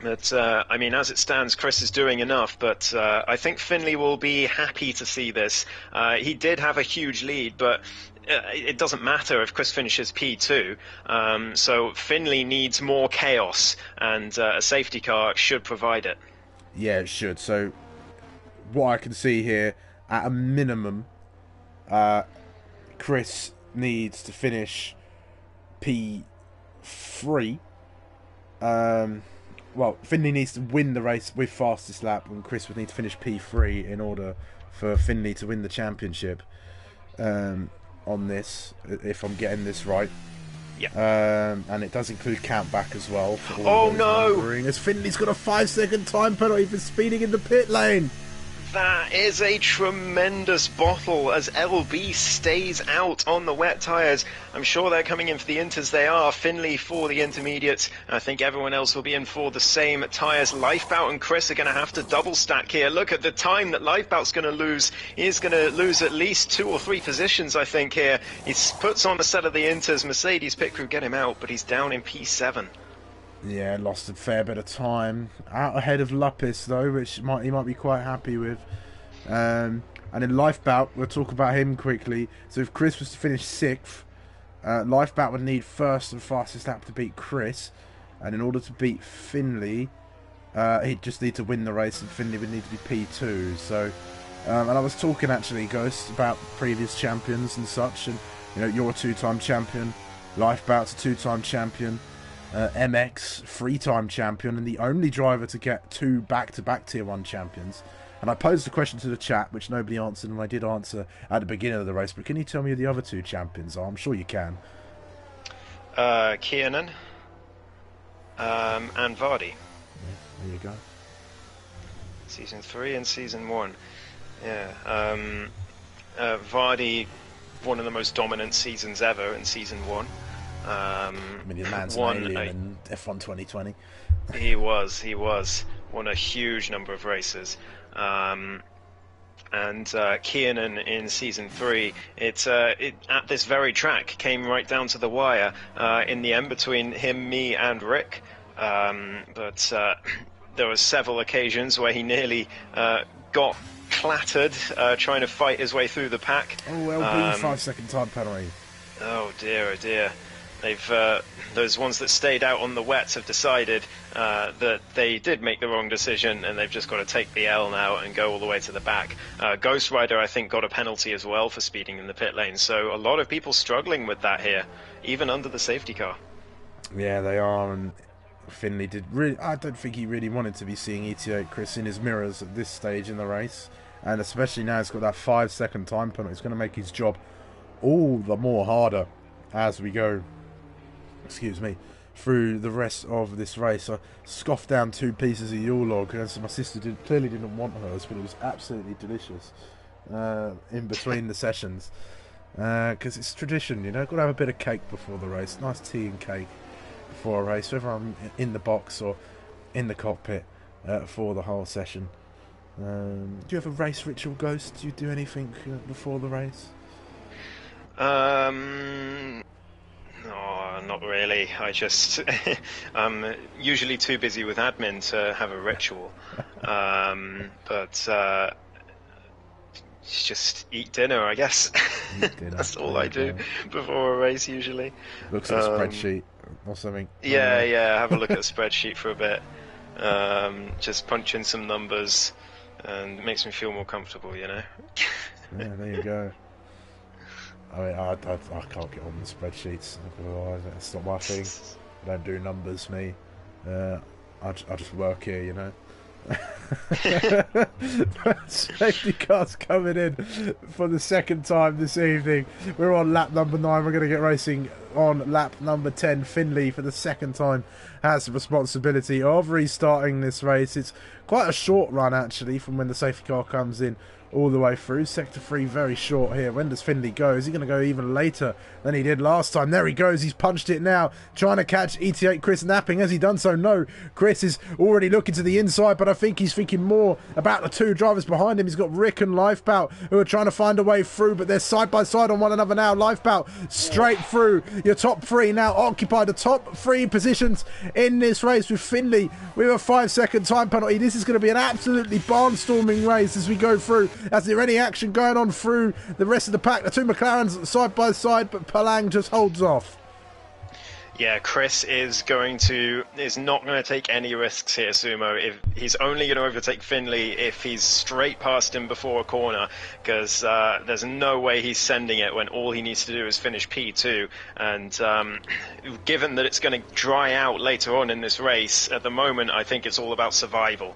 But I mean, as it stands, Chris is doing enough, but I think Finley will be happy to see this. He did have a huge lead, but it doesn't matter if Chris finishes P2. So Finley needs more chaos, and a safety car should provide it. Yeah, it should. So what I can see here, at a minimum, Chris needs to finish P3. Well, Finley needs to win the race with fastest lap, and Chris would need to finish P3 in order for Finley to win the championship on this, if I'm getting this right. Yeah. And it does include countback as well. Oh no! As Finley's got a 5-second time penalty for speeding in the pit lane. That is a tremendous bottle as LB stays out on the wet tyres. I'm sure they're coming in for the inters. They are. Finley for the intermediates. I think everyone else will be in for the same tyres. Lifebout and Chris are going to have to double stack here. Look at the time that Lifebout's going to lose. He's going to lose at least 2 or 3 positions, I think, here. He puts on a set of the inters. Mercedes pit crew get him out, but he's down in P7. Yeah, lost a fair bit of time. Out ahead of Lupis, though, which he might be quite happy with. And in Lifebout, we'll talk about him quickly. So if Chris was to finish 6th, Lifebout would need first and fastest lap to beat Chris. And in order to beat Finley, he'd just need to win the race, and Finley would need to be P2. So, and I was talking, actually, Ghost, about previous champions and such. And, you know, you're a 2-time champion. Lifebout's a 2-time champion. MX, 3-time champion, and the only driver to get 2 back-to-back Tier 1 champions. And I posed the question to the chat, which nobody answered, and I did answer at the beginning of the race, but can you tell me who the other 2 champions are? I'm sure you can. Kiernan and Vardy. Yeah, there you go. Season 3 and Season 1. Yeah. Vardy, one of the most dominant seasons ever in Season 1. I mean, your man's an alien in F1 2020. He was. Won a huge number of races. And Kiernan in Season 3, it at this very track came right down to the wire in the end between him, me, and Rick. But there were several occasions where he nearly got clattered trying to fight his way through the pack. Oh, well, 5-second time penalty. Oh dear, oh dear. They've those ones that stayed out on the wets have decided that they did make the wrong decision, and they've just got to take the L now and go all the way to the back. Ghost Rider, I think, got a penalty as well for speeding in the pit lane, so a lot of people struggling with that here, even under the safety car. Yeah, they are, and Finley did really. I don't think he really wanted to be seeing ET8 Chris in his mirrors at this stage in the race, and especially now he's got that 5-second time penalty. It's going to make his job all the more harder as we go. Excuse me, through the rest of this race. I scoffed down 2 pieces of Yule log, as my sister clearly didn't want hers, but it was absolutely delicious in between the sessions, because it's tradition, you know. Got to have a bit of cake before the race, nice tea and cake before a race, whether I'm in the box or in the cockpit for the whole session. Do you have a race ritual, Ghost? Do you do anything before the race? No, not really. I just I'm usually too busy with admin to have a ritual. But just eat dinner, I guess. Eat dinner. That's all I do before a race usually. Looks at a spreadsheet or something. Yeah. Have a look at a spreadsheet for a bit. Just punch in some numbers, and it makes me feel more comfortable, you know. Yeah, there you go. I mean, I can't get on the spreadsheets. That's not my thing. I don't do numbers, me. I just work here, you know. Safety car's coming in for the second time this evening. We're on lap number 9. We're going to get racing on lap number 10. Finley, for the second time, has the responsibility of restarting this race. It's quite a short run, actually, from when the safety car comes in all the way through. Sector 3 very short here. When does Finley go? Is he going to go even later than he did last time? There he goes. He's punched it now, trying to catch ET8 Chris napping. Has he done so? No. Chris is already looking to the inside, but I think he's thinking more about the 2 drivers behind him. He's got Rick and Lifebout who are trying to find a way through, but they're side by side on one another now. Lifebout straight through. Your top 3 now occupy the top 3 positions in this race with Finley with a 5-second time penalty. This is going to be an absolutely barnstorming race as we go through. Is there any action going on through the rest of the pack? The 2 McLarens side by side, but Palang just holds off. Yeah, Chris is not going to take any risks here, Sumo. If he's only going to overtake Finley if he's straight past him before a corner, because there's no way he's sending it when all he needs to do is finish P2. And given that it's going to dry out later on in this race, at the moment I think it's all about survival.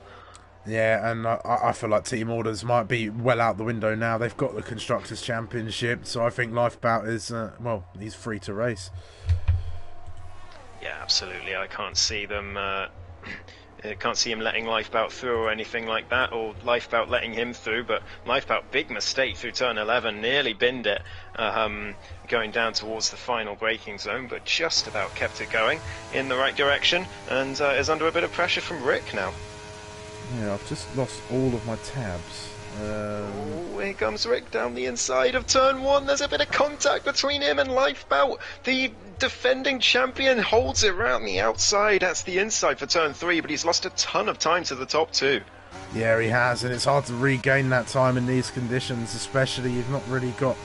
Yeah, and I feel like team orders might be well out the window now. They've got the Constructors' Championship, so I think Lifebout is, he's free to race. Yeah, absolutely. I can't see them. Can't see him letting Lifebout through or anything like that, or Lifebout letting him through. But Lifebout, big mistake through turn 11, nearly binned it, going down towards the final braking zone, but just about kept it going in the right direction, and is under a bit of pressure from Rick now. Yeah, I've just lost all of my tabs. Here comes Rick down the inside of turn 1. There's a bit of contact between him and Lifebout. The defending champion holds it around the outside. That's the inside for turn 3, but he's lost a ton of time to the top 2. Yeah, he has, and it's hard to regain that time in these conditions, especially you've not really got...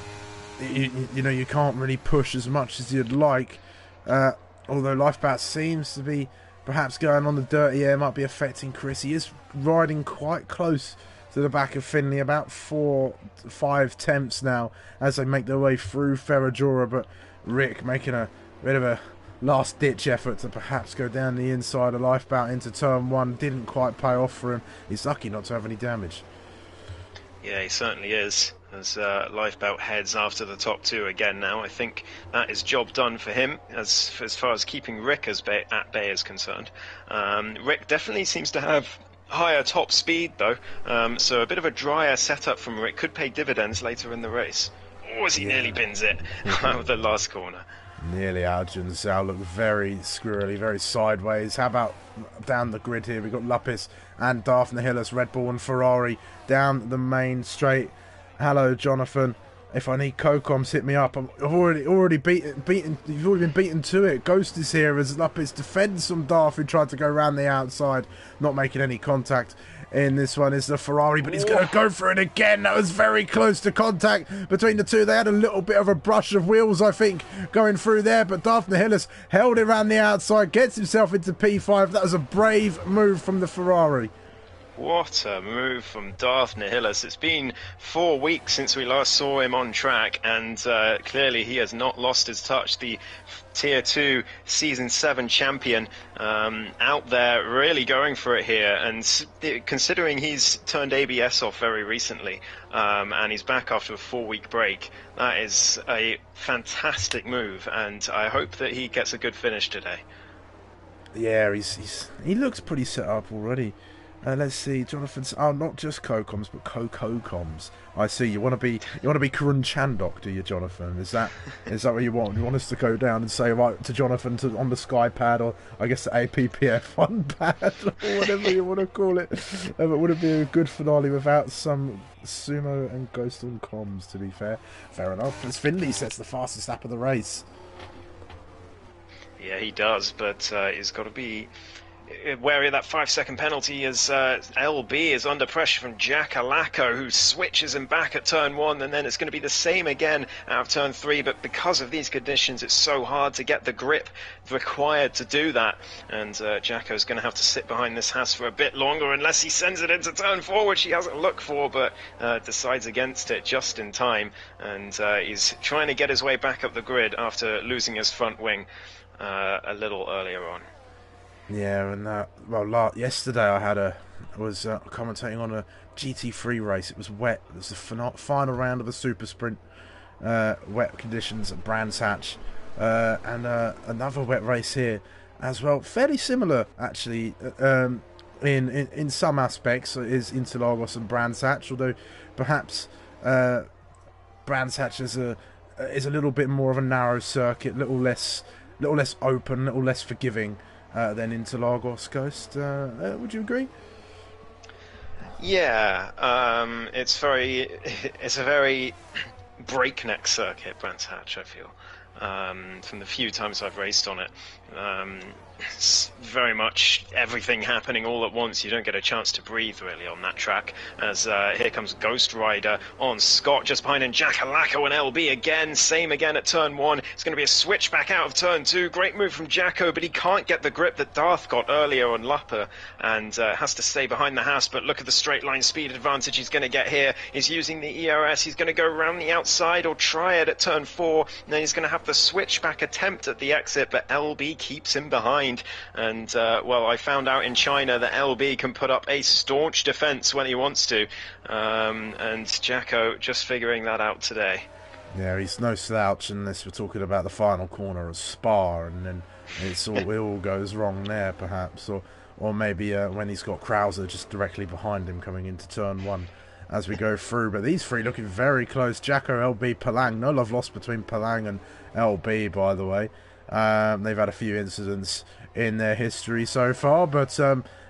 You know, you can't really push as much as you'd like. Although Lifebout seems to be perhaps going on the dirty air, might be affecting Chris. He is riding quite close to the back of Finley, about 4-5 tenths now as they make their way through Ferrajora, but Rick making a bit of a last-ditch effort to perhaps go down the inside of Lifebout into turn 1. Didn't quite pay off for him. He's lucky not to have any damage. Yeah, he certainly is, as Lifebout heads after the top 2 again now. I think that is job done for him as far as keeping Rick at bay is concerned. Rick definitely seems to have higher top speed though, so a bit of a drier setup from Rick could pay dividends later in the race. Oh, as he nearly bins it out of the last corner. Nearly out. Junzao look very squirrely, very sideways. How about down the grid here? We've got Lupis and Darth Nihilus, Red Bull and Ferrari down the main straight. Hello, Jonathan. If I need Cocoms, hit me up. I've already beaten. You've already been beaten to it. Ghost is here as Lupis defends from Darth, who tried to go around the outside, not making any contact. In this one is the Ferrari, but he's going to go for it again. That was very close to contact between the two. They had a little bit of a brush of wheels, I think, going through there, but Darth Nihilus held it around the outside, gets himself into P5. That was a brave move from the Ferrari. What a move from Darth Nihilus. It's been 4 weeks since we last saw him on track, and clearly he has not lost his touch. The Tier 2 Season 7 champion out there really going for it here, and considering he's turned ABS off very recently and he's back after a 4-week break, that is a fantastic move, and I hope that he gets a good finish today. Yeah, he looks pretty set up already. Let's see, Jonathan's. Oh, not just Cocoms, but Cococoms. I see. You want to be Karun Chandok, do you, Jonathan? Is that what you want? You want us to go down and say right to Jonathan on the Sky pad, or I guess the APPF1 pad, or whatever you want to call it? It would be a good finale without some Sumo and Ghost on comms. To be fair enough. As Finley sets the fastest lap of the race. Yeah, he does, but he's got to be wary of that 5-second penalty as LB is under pressure from Jack Alacco, who switches him back at turn 1, and then it's going to be the same again out of turn 3, but because of these conditions it's so hard to get the grip required to do that, and Jacko's going to have to sit behind this Haas for a bit longer unless he sends it into turn 4, which he hasn't looked for, but decides against it just in time, and he's trying to get his way back up the grid after losing his front wing a little earlier on. Yeah, and yesterday I was commentating on a GT3 race. It was wet. It was the final round of a super sprint. Wet conditions at Brands Hatch, and another wet race here as well. Fairly similar, actually, in some aspects. Is Interlagos and Brands Hatch, although perhaps Brands Hatch is a little bit more of a narrow circuit, little less open, little less forgiving than Interlagos. Ghost, would you agree? Yeah, it's a very breakneck circuit, Brands Hatch, I feel. From the few times I've raced on it, it's very much everything happening all at once. You don't get a chance to breathe really on that track, as here comes Ghost Rider on Scott just behind him. Jack Alacco and LB again, same again at turn 1. It's going to be a switch back out of turn 2. Great move from Jacko, but he can't get the grip that Darth got earlier on Lupper, and has to stay behind the house. But look at the straight line speed advantage he's going to get here. He's using the ERS. He's going to go around the outside or try it at turn 4, and then he's going to have the switchback attempt at the exit, but LB keeps him behind. And well, I found out in China that LB can put up a staunch defense when he wants to, and Jacko just figuring that out today. Yeah, he's no slouch unless we're talking about the final corner of Spa, and then it all goes wrong there, perhaps, or maybe when he's got Krauser just directly behind him coming into turn 1 as we go through. But these three looking very close. Jacko, LB, Palang. No love lost between Palang and LB, by the way. They've had a few incidents in their history so far, but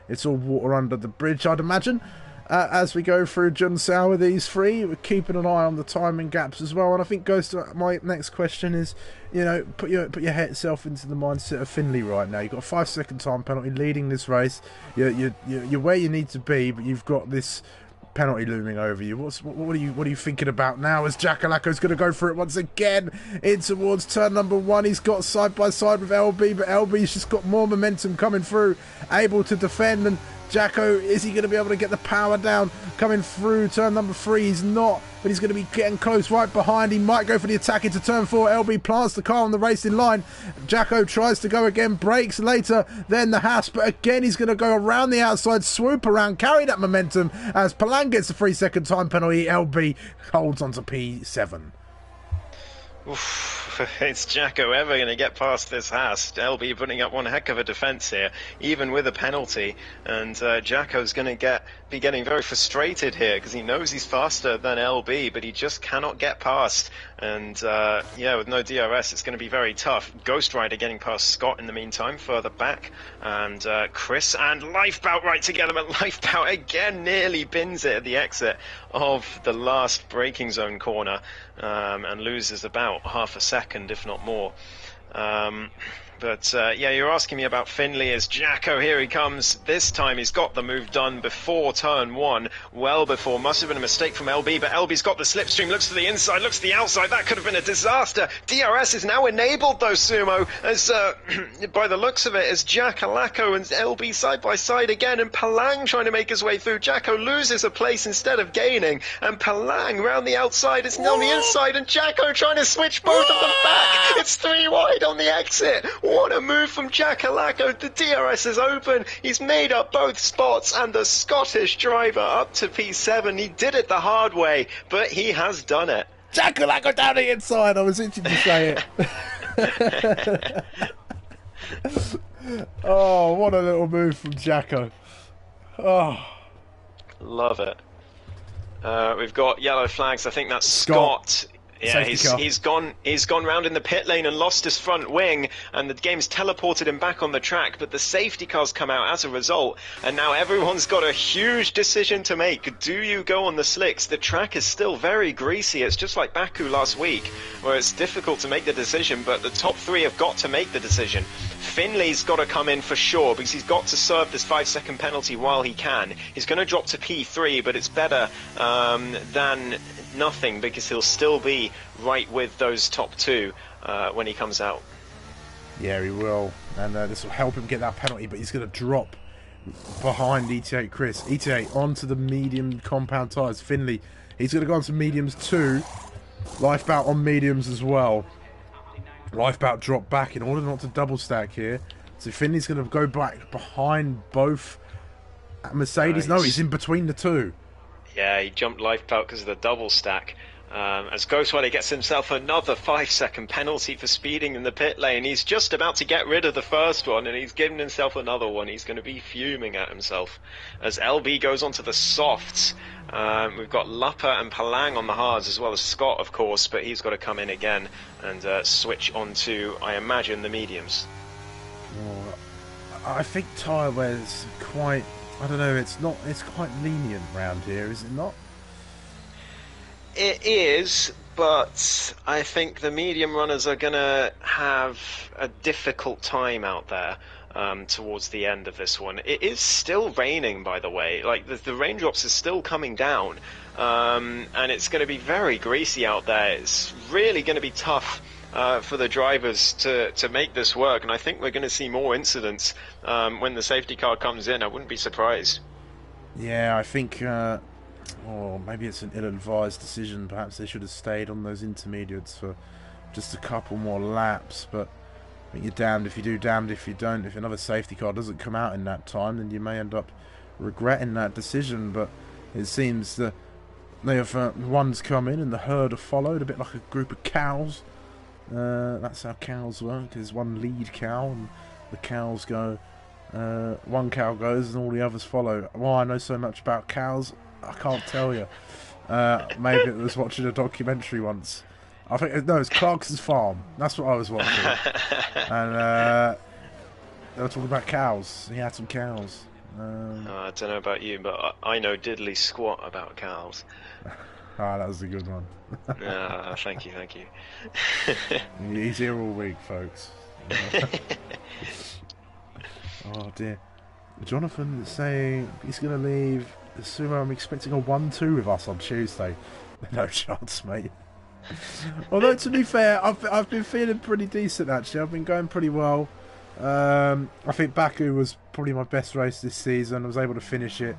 it's all water under the bridge, I'd imagine. As we go through Junsao with these three, we're keeping an eye on the timing gaps as well. And I think goes to my next question is, you know, put your self into the mindset of Finley right now. You've got a 5-second time penalty leading this race. You're where you need to be, but you've got this penalty looming over you. What are you thinking about now as Jack Alacco's going to go for it once again in towards turn number 1? He's got side by side with LB, but LB's just got more momentum coming through, able to defend. And Jacko, is he going to be able to get the power down coming through turn number 3? He's not, but he's going to be getting close right behind. He might go for the attack into turn 4. LB plants the car on the racing line. Jacko tries to go again, brakes later, then the Haas, but again he's going to go around the outside, swoop around, carry that momentum as Palang gets a 3-second time penalty. LB holds on to P7. Oof. is Jacko ever going to get past this Haas? LB putting up one heck of a defense here, even with a penalty, and Jacko's going to be getting very frustrated here because he knows he's faster than LB, but he just cannot get past. And yeah, with no DRS, it's going to be very tough. Ghost Rider getting past Scott in the meantime, further back, and Chris and Lifebout right together, but Lifebout again nearly bins it at the exit of the last braking zone corner, and loses about half a second, if not more. But yeah, you're asking me about Finley. As Jacko, here he comes. This time he's got the move done before turn one, well before. Must have been a mistake from LB, but LB's got the slipstream. Looks to the inside, looks to the outside. That could have been a disaster. DRS is now enabled though, Sumo, as by the looks of it, as Jack Alako and LB side by side again, and Palang trying to make his way through. Jacko loses a place instead of gaining, and Palang round the outside is on the inside, and Jacko trying to switch both of them back. It's 3 wide on the exit. What a move from Jack Alako. The DRS is open. He's made up both spots, and the Scottish driver up to P7. He did it the hard way, but he has done it. Jack Alako down the inside. I was itching to say it. Oh, what a little move from Jacko. Oh, love it. We've got yellow flags. I think that's Scott. Yeah, he's gone round in the pit lane and lost his front wing, and the game's teleported him back on the track, but the safety cars come out as a result, and now everyone's got a huge decision to make. Do you go on the slicks? The track is still very greasy. It's just like Baku last week, where it's difficult to make the decision, but the top 3 have got to make the decision. Finley's got to come in for sure, because he's got to serve this 5-second penalty while he can. He's going to drop to P3, but it's better than nothing, because he'll still be right with those top 2 when he comes out. Yeah, he will, and this will help him get that penalty, but he's going to drop behind ET8 Chris. ET8 onto the medium compound tyres. Finley, he's going to go on to mediums too. Lifebout on mediums as well. Lifebout drop back in order not to double stack here. So Finley's going to go back behind both Mercedes. No, he's in between the 2. Yeah, he jumped Lifebout because of the double stack. As Ghost Rider gets himself another 5-second penalty for speeding in the pit lane. He's just about to get rid of the first one, and he's given himself another one. He's going to be fuming at himself. As LB goes on to the softs, we've got Luppa and Palang on the hards, as well as Scott, of course, but he's got to come in again and switch on to, I imagine, the mediums. Well, I think tyre wear's quite... I don't know, it's quite lenient round here, is it not? It is, but I think the medium runners are going to have a difficult time out there towards the end of this one. It is still raining, by the way. Like, the raindrops are still coming down, and it's going to be very greasy out there. It's really going to be tough for the drivers to make this work, and I think we're going to see more incidents when the safety car comes in. I wouldn't be surprised. Yeah, I think or maybe it's an ill-advised decision. Perhaps they should have stayed on those intermediates for just a couple more laps, but I think you're damned if you do, damned if you don't. If another safety car doesn't come out in that time, then you may end up regretting that decision. But it seems that they have one's come in and the herd have followed, a bit like a group of cows. That's how cows work. There's one lead cow, and the cows go. One cow goes, and all the others follow. Why I know so much about cows, I can't tell you. Maybe it was watching a documentary once. I think no, it's Clarkson's Farm. That's what I was watching, and they were talking about cows. He had some cows. I don't know about you, but I know diddly squat about cows. Ah, that was a good one. Thank you. He's here all week, folks. Oh dear. Jonathan is saying he's going to leave. Sumo, I'm expecting a 1-2 with us on Tuesday. No chance, mate. Although, to be fair, I've been feeling pretty decent, actually. I've been going pretty well. I think Baku was probably my best race this season. I was able to finish it.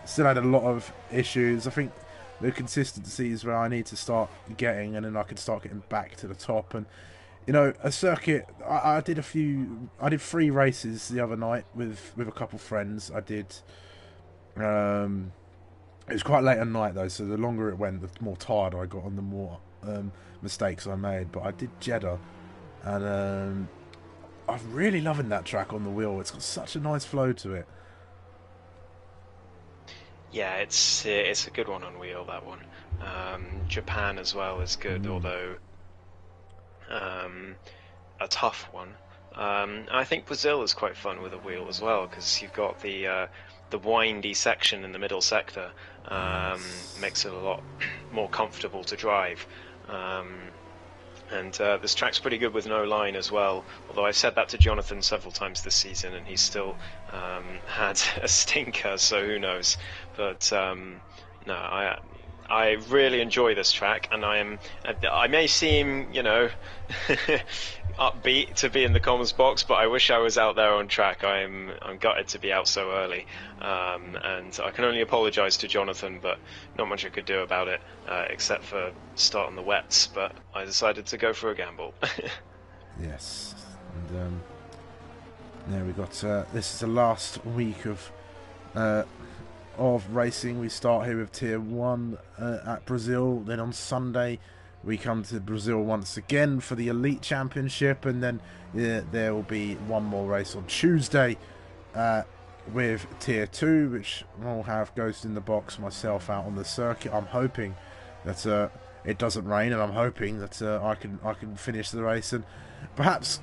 Still had a lot of issues. I think the consistency is where I need to start getting, and then I can start getting back to the top. And you know, a circuit. I did 3 races the other night with a couple friends. I did. It was quite late at night though, so the longer it went, the more tired I got, and the more mistakes I made, but I did Jeddah, and I'm really loving that track on the wheel. It's got such a nice flow to it. Yeah, it's a good one on wheel, that one. Japan as well is good, although a tough one. I think Brazil is quite fun with a wheel as well, because you've got the windy section in the middle sector. Makes it a lot more comfortable to drive. And this track's pretty good with no line as well, although I've said that to Jonathan several times this season and he's still had a stinker, so who knows. But no, I really enjoy this track, and I may seem, you know, upbeat to be in the comms box, but I wish I was out there on track. I'm gutted to be out so early, and I can only apologise to Jonathan, but not much I could do about it, except for start on the wets. But I decided to go for a gamble. Yes, and there we got. This is the last week of racing. We start here with Tier 1 at Brazil. Then on Sunday we come to Brazil once again for the Elite Championship, and then there will be one more race on Tuesday with Tier 2, which will have Ghost in the Box, myself out on the circuit. I'm hoping that it doesn't rain, and I'm hoping that I can finish the race and perhaps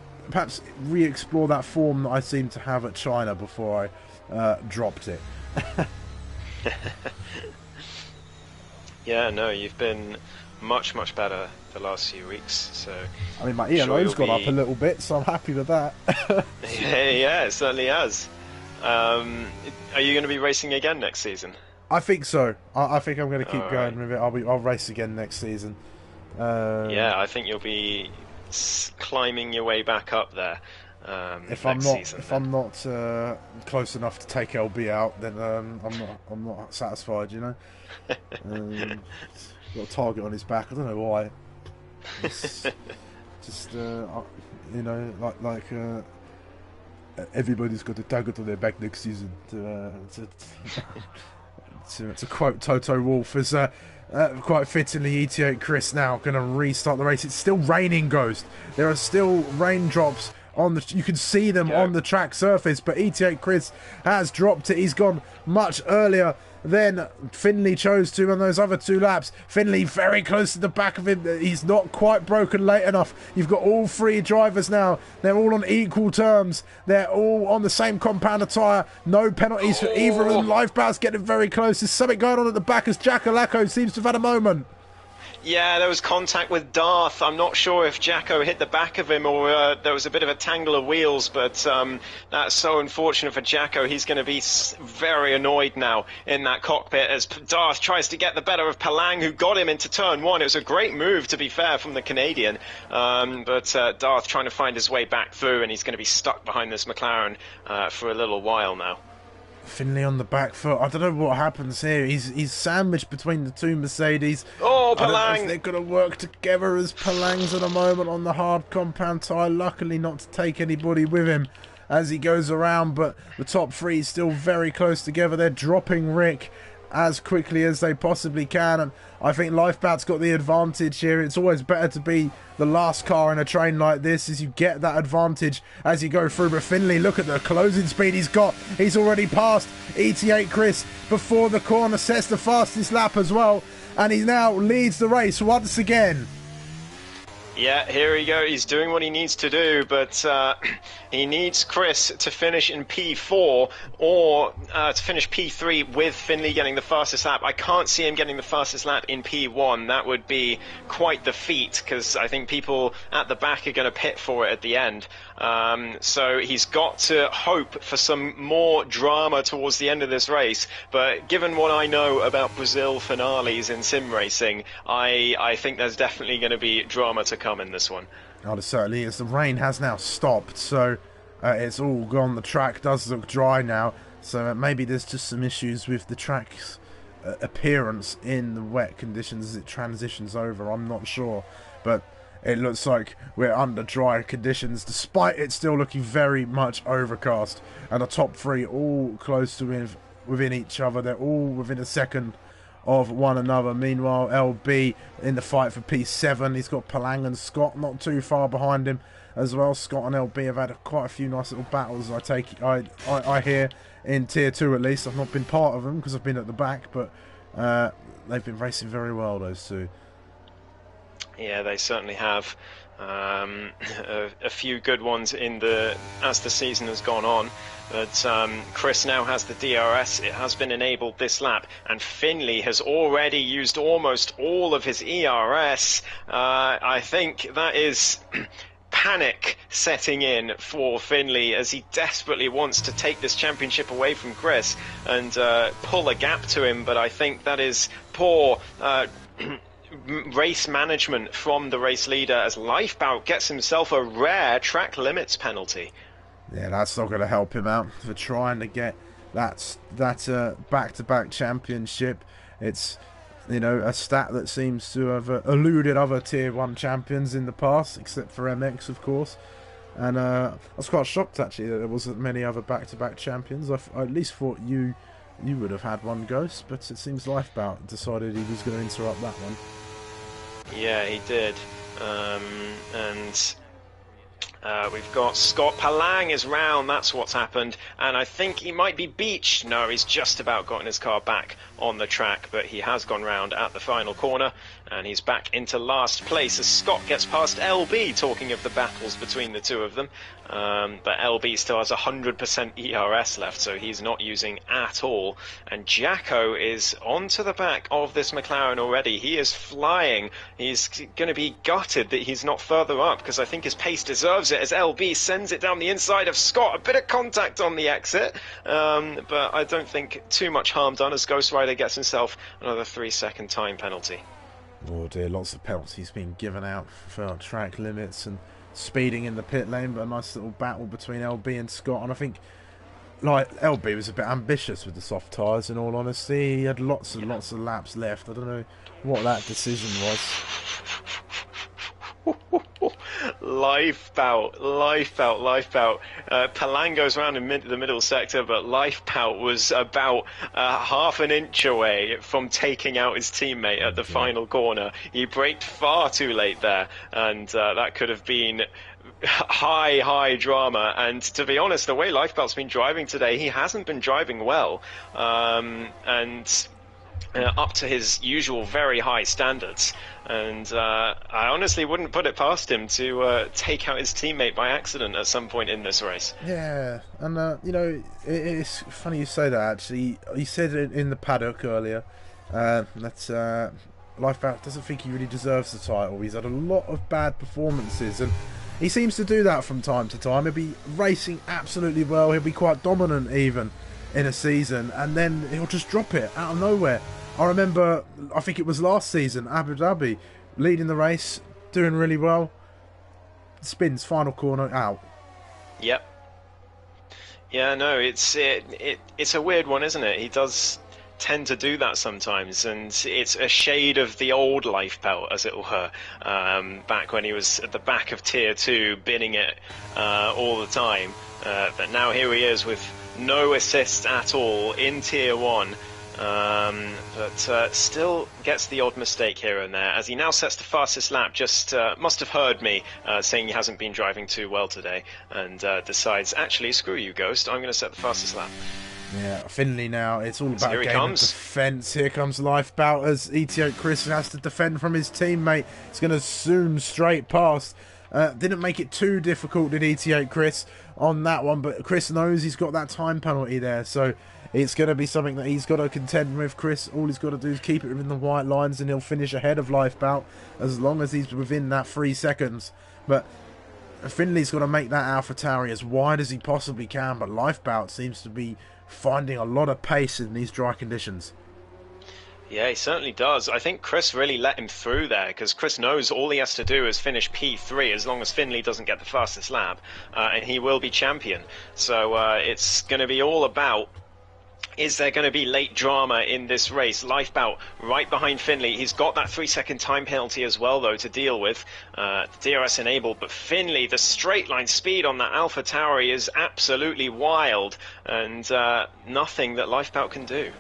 re-explore that form that I seemed to have at China before I dropped it. Yeah, no, you've been much better the last few weeks, so I mean, my ELO's gone up a little bit, so I'm happy with that. yeah, it certainly has. Are you going to be racing again next season? I think so. I think I'm going to keep going with it. I'll race again next season. Yeah, I think you'll be climbing your way back up there. If I'm not close enough to take LB out, then I'm not satisfied. You know, got a target on his back. I don't know why. It's just you know, like everybody's got a target on their back next season. To quote Toto Wolff, as quite fittingly, ET8 Chris now going to restart the race. It's still raining, Ghost. There are still raindrops on the. You can see them on the track surface, but ET8 Chris has dropped it. He's gone much earlier than Finley chose to on those other two laps. Finley very close to the back of him. He's not quite broken late enough. You've got all three drivers now. They're all on equal terms. They're all on the same compounder tyre. No penalties for either of them. Lifeboat's getting very close. There's something going on at the back as Jack Alacco seems to have had a moment. Yeah, there was contact with Darth. I'm not sure if Jacko hit the back of him or there was a bit of a tangle of wheels, but that's so unfortunate for Jacko. He's going to be very annoyed now in that cockpit as Darth tries to get the better of Palang, who got him into turn one. It was a great move, to be fair, from the Canadian, but Darth trying to find his way back through, and he's going to be stuck behind this McLaren for a little while now. Finley on the back foot. I don't know what happens here. He's sandwiched between the two Mercedes. Oh, Palang! I don't know if they're going to work together, as Palang's at the moment on the hard compound tyre. Luckily not to take anybody with him as he goes around, but the top three is still very close together. They're dropping Rick as quickly as they possibly can, and I think Lifeboat's got the advantage here. It's always better to be the last car in a train like this, as you get that advantage as you go through. But Finley, look at the closing speed he's got. He's already passed ET8 Chris before the corner, sets the fastest lap as well, and he now leads the race once again. Yeah, here we go. He's doing what he needs to do, but he needs Chris to finish in P4 or to finish P3 with Finley getting the fastest lap. I can't see him getting the fastest lap in P1. That would be quite the feat, because I think people at the back are going to pit for it at the end. So he's got to hope for some more drama towards the end of this race. But given what I know about Brazil finales in sim racing, I think there's definitely going to be drama to come in this one. Oh, there certainly is. The rain has now stopped, so it's all gone. The track does look dry now, so maybe there's just some issues with the track's appearance in the wet conditions as it transitions over. I'm not sure, but it looks like we're under dry conditions, despite it still looking very much overcast. And the top three all close to within each other. They're all within a second of one another. Meanwhile, LB in the fight for P7. He's got Palang and Scott not too far behind him as well. Scott and LB have had quite a few nice little battles. I hear in Tier 2 at least. I've not been part of them because I've been at the back, but they've been racing very well, those two. Yeah, they certainly have. A few good ones as the season has gone on, but Chris now has the DRS. It has been enabled this lap, and Finley has already used almost all of his ERS. I think that is panic setting in for Finley as he desperately wants to take this championship away from Chris and pull a gap to him, but I think that is poor race management from the race leader as Lifebout gets himself a rare track limits penalty. Yeah, that's not going to help him out for trying to get that back-to-back championship. It's, you know, a stat that seems to have eluded other Tier 1 champions in the past, except for MX, of course. And I was quite shocked, actually, that there wasn't many other back-to-back champions. I at least thought you would have had one, Ghost, but it seems Lifebout decided he was going to interrupt that one. Yeah, he did. We've got Scott Palang is round, that's what's happened, and I think he might be beached. No, he's just about gotten his car back on the track, but he has gone round at the final corner, and he's back into last place as Scott gets past LB, talking of the battles between the two of them. But LB still has 100% ERS left, so he's not using at all. And Jacko is onto the back of this McLaren already. He is flying. He's going to be gutted that he's not further up, because I think his pace deserves it as LB sends it down the inside of Scott. A bit of contact on the exit, but I don't think too much harm done as Ghost Rider gets himself another 3-second time penalty. Oh dear, lots of penalties being given out for track limits and speeding in the pit lane, but a nice little battle between LB and Scott. And I think, like, LB was a bit ambitious with the soft tyres, in all honesty. He had lots and lots of laps left. I don't know what that decision was. Lifebout. Palang goes around in the middle sector, but Lifebout was about half an inch away from taking out his teammate at the final corner. He braked far too late there, and that could have been high drama. And to be honest, the way Lifebout's been driving today, he hasn't been driving well, and up to his usual very high standards. And I honestly wouldn't put it past him to take out his teammate by accident at some point in this race. Yeah, and you know, it's funny you say that. Actually, he said it in the paddock earlier that Lifebout doesn't think he really deserves the title. He's had a lot of bad performances, and he seems to do that from time to time. He'll be racing absolutely well. He'll be quite dominant even in a season, and then he'll just drop it out of nowhere. I remember, I think it was last season, Abu Dhabi, leading the race, doing really well. Spins, final corner, out. Yep. Yeah, no, it's a weird one, isn't it? He does tend to do that sometimes, and it's a shade of the old Lifebout, as it were, back when he was at the back of Tier 2, binning it all the time. But now here he is with no assists at all in Tier 1. But still gets the odd mistake here and there, as he now sets the fastest lap. Just must have heard me saying he hasn't been driving too well today, and decides, actually, screw you, Ghost, I'm going to set the fastest lap. Yeah, Finley now, it's all about game of defence. Here comes Lifebout as ET8 Chris has to defend from his teammate. It's going to zoom straight past. Didn't make it too difficult, did ET8 Chris on that one, but Chris knows he's got that time penalty there, so it's going to be something that he's got to contend with. Chris, all he's got to do is keep it within the white lines, and he'll finish ahead of Lifebout as long as he's within that 3 seconds. But Finley's got to make that AlphaTauri as wide as he possibly can, but Lifebout seems to be finding a lot of pace in these dry conditions. Yeah, he certainly does. I think Chris really let him through there, because Chris knows all he has to do is finish P3 as long as Finley doesn't get the fastest lap, and he will be champion. So it's going to be all about, is there going to be late drama in this race? Lifebout right behind Finley. He's got that 3-second time penalty as well, though, to deal with. DRS enabled, but Finley, the straight line speed on that AlphaTauri is absolutely wild, and nothing that Lifebout can do.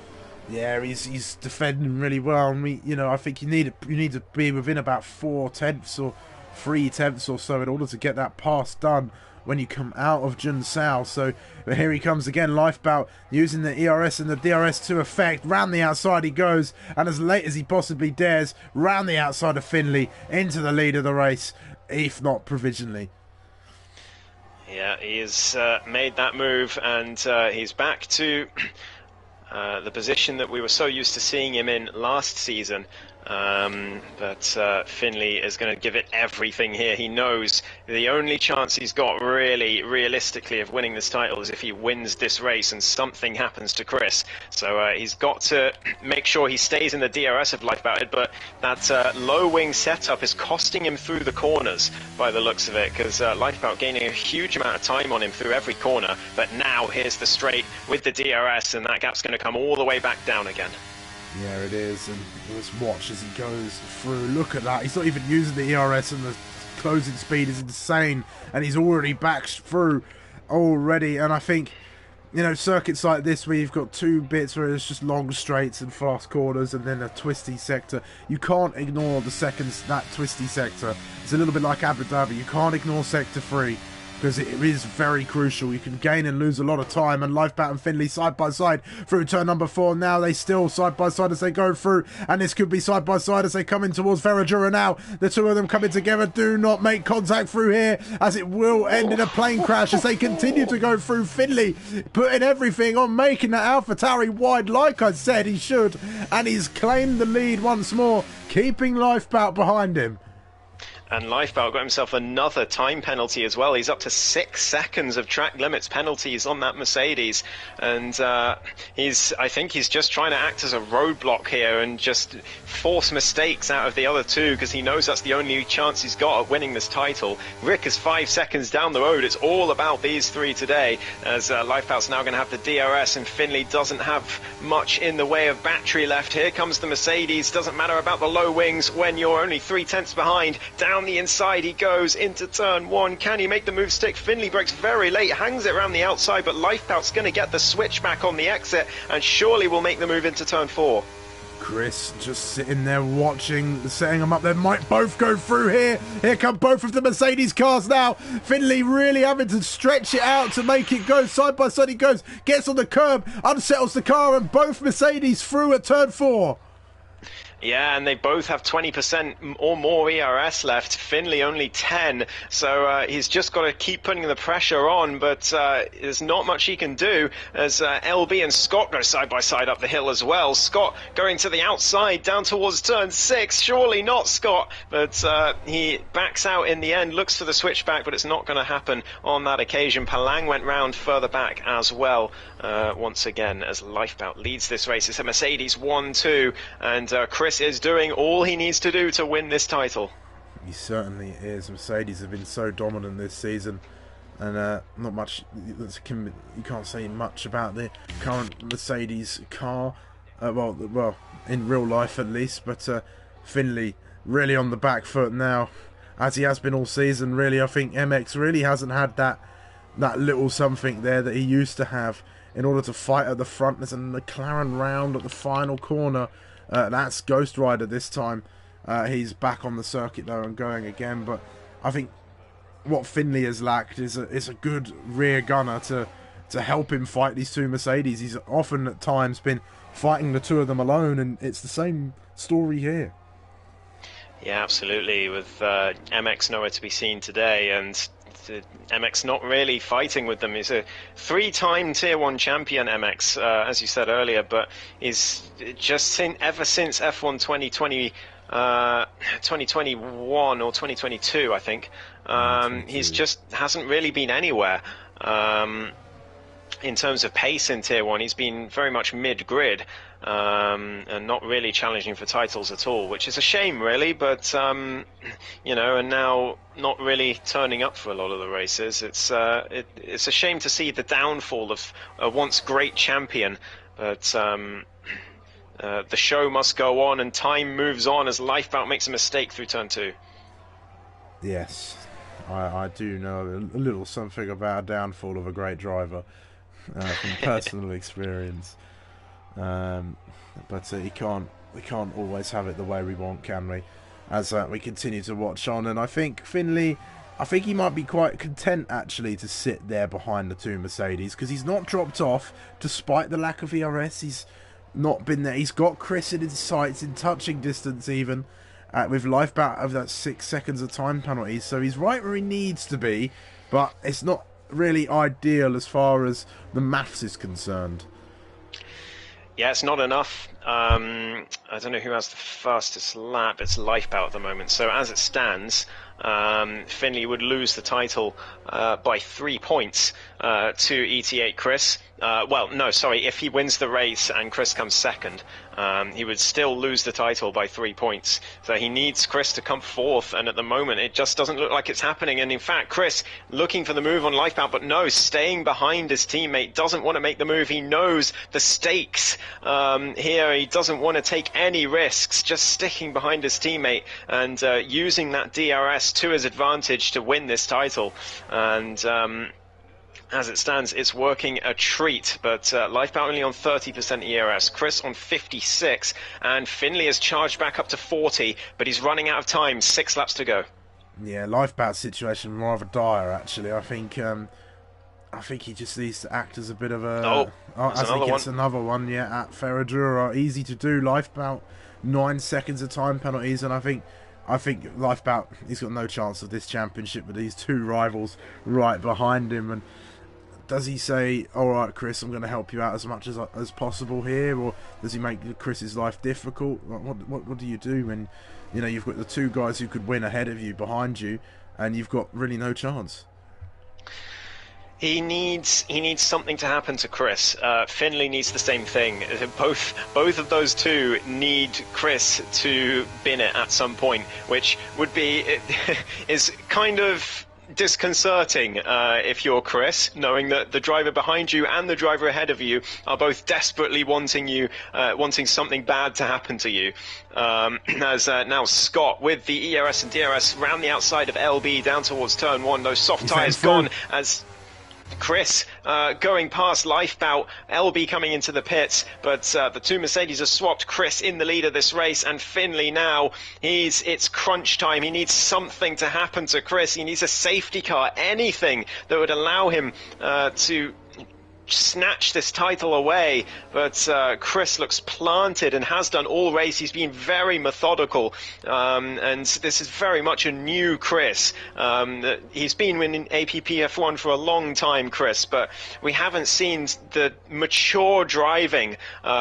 Yeah, he's defending really well, and I think you need to be within about 4/10 or 3/10 or so in order to get that pass done when you come out of Jun Sao. So, but here he comes again, Lifebout using the ERS and the DRS to effect. Round the outside he goes, and as late as he possibly dares, round the outside of Finley into the lead of the race, if not provisionally. Yeah, he has made that move, and he's back to the position that we were so used to seeing him in last season. But Finley is going to give it everything here. He knows the only chance he's got really realistically of winning this title is if he wins this race and something happens to Chris. So he's got to make sure he stays in the DRS of Lifebout, but that low wing setup is costing him through the corners by the looks of it, because Lifebout gaining a huge amount of time on him through every corner. But now here's the straight with the DRS, and that gap's going to come all the way back down again. Yeah, it is, and let's watch as he goes through. Look at that, he's not even using the ERS, and the closing speed is insane, and he's already back through already. And I think, circuits like this where you've got two bits where it's just long straights and fast corners and then a twisty sector, you can't ignore that twisty sector. It's a little bit like Abu Dhabi, you can't ignore sector 3. Because it is very crucial. You can gain and lose a lot of time, and Lifebout and Finley side by side through turn number 4. Now they still side by side as they go through, and this could be side by side as they come in towards Ferradura now. The two of them coming together, do not make contact through here, as it will end in a plane crash as they continue to go through. Finley putting everything on, making that AlphaTauri wide like I said he should, and he's claimed the lead once more, keeping Lifebout behind him. And Lifebout got himself another time penalty as well. He's up to 6 seconds of track limits penalties on that Mercedes. And I think he's just trying to act as a roadblock here and just force mistakes out of the other two, because he knows that's the only chance he's got at winning this title. Rick is 5 seconds down the road. It's all about these three today, as Lifebout's now going to have the DRS, and Finley doesn't have much in the way of battery left. Here comes the Mercedes. Doesn't matter about the low wings when you're only 3/10 behind. Down the inside he goes into turn 1. Can he make the move stick? Finley brakes very late, hangs it around the outside, but Lifebout's going to get the switch back on the exit and surely will make the move into turn 4. Chris just sitting there watching, setting them up. They might both go through here. Here come both of the Mercedes cars now. Finley really having to stretch it out to make it go side by side. He goes, gets on the curb, unsettles the car, and both Mercedes through at turn 4. Yeah, and they both have 20% or more ERS left. Finley only 10, so he's just got to keep putting the pressure on, but there's not much he can do as LB and Scott go side by side up the hill as well. Scott going to the outside down towards turn 6. Surely not Scott, but he backs out in the end, looks for the switchback, but it's not going to happen on that occasion. Palang went round further back as well. Once again, as Lifebout leads this race. It's a Mercedes 1-2, and Chris is doing all he needs to do to win this title. He certainly is. Mercedes have been so dominant this season, and not much. You can't say much about the current Mercedes car. Well, in real life at least. But Finley really on the back foot now, as he has been all season. Really, I think MX really hasn't had that little something there that he used to have in order to fight at the front. There's a McLaren round at the final corner. That's Ghost Rider this time. He's back on the circuit though and going again. But I think what Finley has lacked is a good rear gunner to help him fight these two Mercedes. He's often at times been fighting the two of them alone, and it's the same story here. Yeah, absolutely. With MX nowhere to be seen today, and MX not really fighting with them. He's a 3-time Tier 1 champion, MX, as you said earlier, but he's just ever since F1 2021 or 2022, I think, he's just hasn't really been anywhere. In terms of pace in Tier 1, he's been very much mid-grid, and not really challenging for titles at all, which is a shame, really, but, and now not really turning up for a lot of the races. It's a shame to see the downfall of a once great champion, but the show must go on, and time moves on as Lifebout makes a mistake through turn 2. Yes, I do know a little something about a downfall of a great driver from personal experience. But we can't always have it the way we want, can we? As we continue to watch on, and I think Finley, he might be quite content actually to sit there behind the two Mercedes, because he's not dropped off despite the lack of ERS. He's not been there. He's got Chris in his sights, in touching distance even, with Lifeboat of that 6 seconds of time penalties. So he's right where he needs to be, but it's not really ideal as far as the maths is concerned. Yeah, it's not enough. I don't know who has the fastest lap. It's Lifeboat at the moment. So as it stands, Finley would lose the title by 3 points to ET8 Chris. Well, no, sorry. If he wins the race and Chris comes second, he would still lose the title by 3 points. So he needs Chris to come fourth, and at the moment it just doesn't look like it's happening. And in fact, Chris looking for the move on Lifeboat, but no, staying behind his teammate, doesn't want to make the move. He knows the stakes here. He doesn't want to take any risks, just sticking behind his teammate and using that DRS to his advantage to win this title. And as it stands, it's working a treat, but Lifeboat only on 30% ERS, Chris on 56, and Finley has charged back up to 40, but he's running out of time, 6 laps to go. Yeah, Lifeboat's situation rather dire, actually. I think he just needs to act as a bit of a... it's another one, yeah, at Ferradura. Easy to do, Lifeboat, 9 seconds of time penalties, and I think Lifeboat, he's got no chance of this championship with these two rivals right behind him. And does he say, alright Chris, I'm going to help you out as much as possible here, or does he make Chris's life difficult? What do you do when you've got the two guys who could win ahead of you behind you and you've got really no chance? He needs something to happen to Chris. Finley needs the same thing. Both of those two need Chris to bin it at some point, which would be is kind of disconcerting if you're Chris, knowing that the driver behind you and the driver ahead of you are both desperately wanting something bad to happen to you. As now Scott with the ERS and DRS round the outside of LB down towards turn 1. Those soft tyres gone as Chris going past Lifebout, LB coming into the pits, but the two Mercedes have swapped. Chris in the lead of this race, and Finley now, it's crunch time. He needs something to happen to Chris. He needs a safety car, anything that would allow him to snatch this title away, but Chris looks planted and has done all race. He's been very methodical, and this is very much a new Chris. He's been winning APPF1 for a long time, Chris, but we haven't seen the mature driving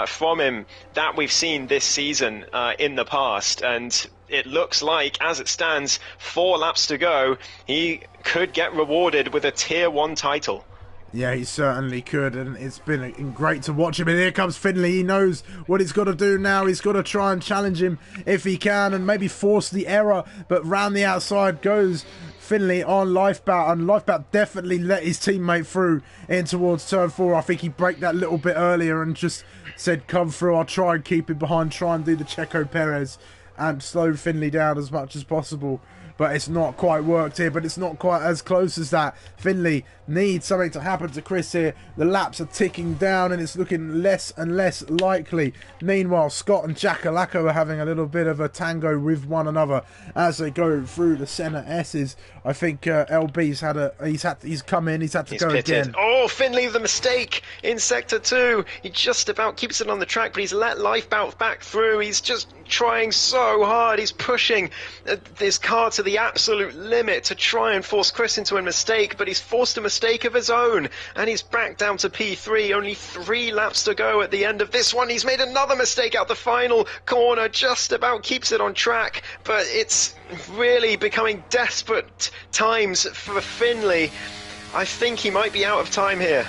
from him that we've seen this season in the past, and it looks like, as it stands, 4 laps to go, he could get rewarded with a Tier 1 title. Yeah, he certainly could, and it's been great to watch him. And here comes Finley. He knows what he's got to do now. He's got to try and challenge him if he can, and maybe force the error. But round the outside goes Finley on Lifeboat, and Lifeboat definitely let his teammate through in towards turn 4. I think he braked that little bit earlier and just said, come through, I'll try and keep him behind, try and do the Checo Perez and slow Finley down as much as possible. But it's not quite worked here, but it's not quite as close as that. Finley needs something to happen to Chris here. The laps are ticking down and it's looking less and less likely. Meanwhile, Scott and Jackalacco are having a little bit of a tango with one another as they go through the centre S's. I think LB's he's come in, he's had to go pitted again. Oh, Finley with a mistake in Sector 2. He just about keeps it on the track, but he's let Lifebout back through. He's just trying so hard. He's pushing this car to the absolute limit to try and force Chris into a mistake, but he's forced a mistake of his own, and he's back down to P3. Only 3 laps to go at the end of this one. He's made another mistake out the final corner, just about keeps it on track, but it's really becoming desperate times for Finley. I think he might be out of time here.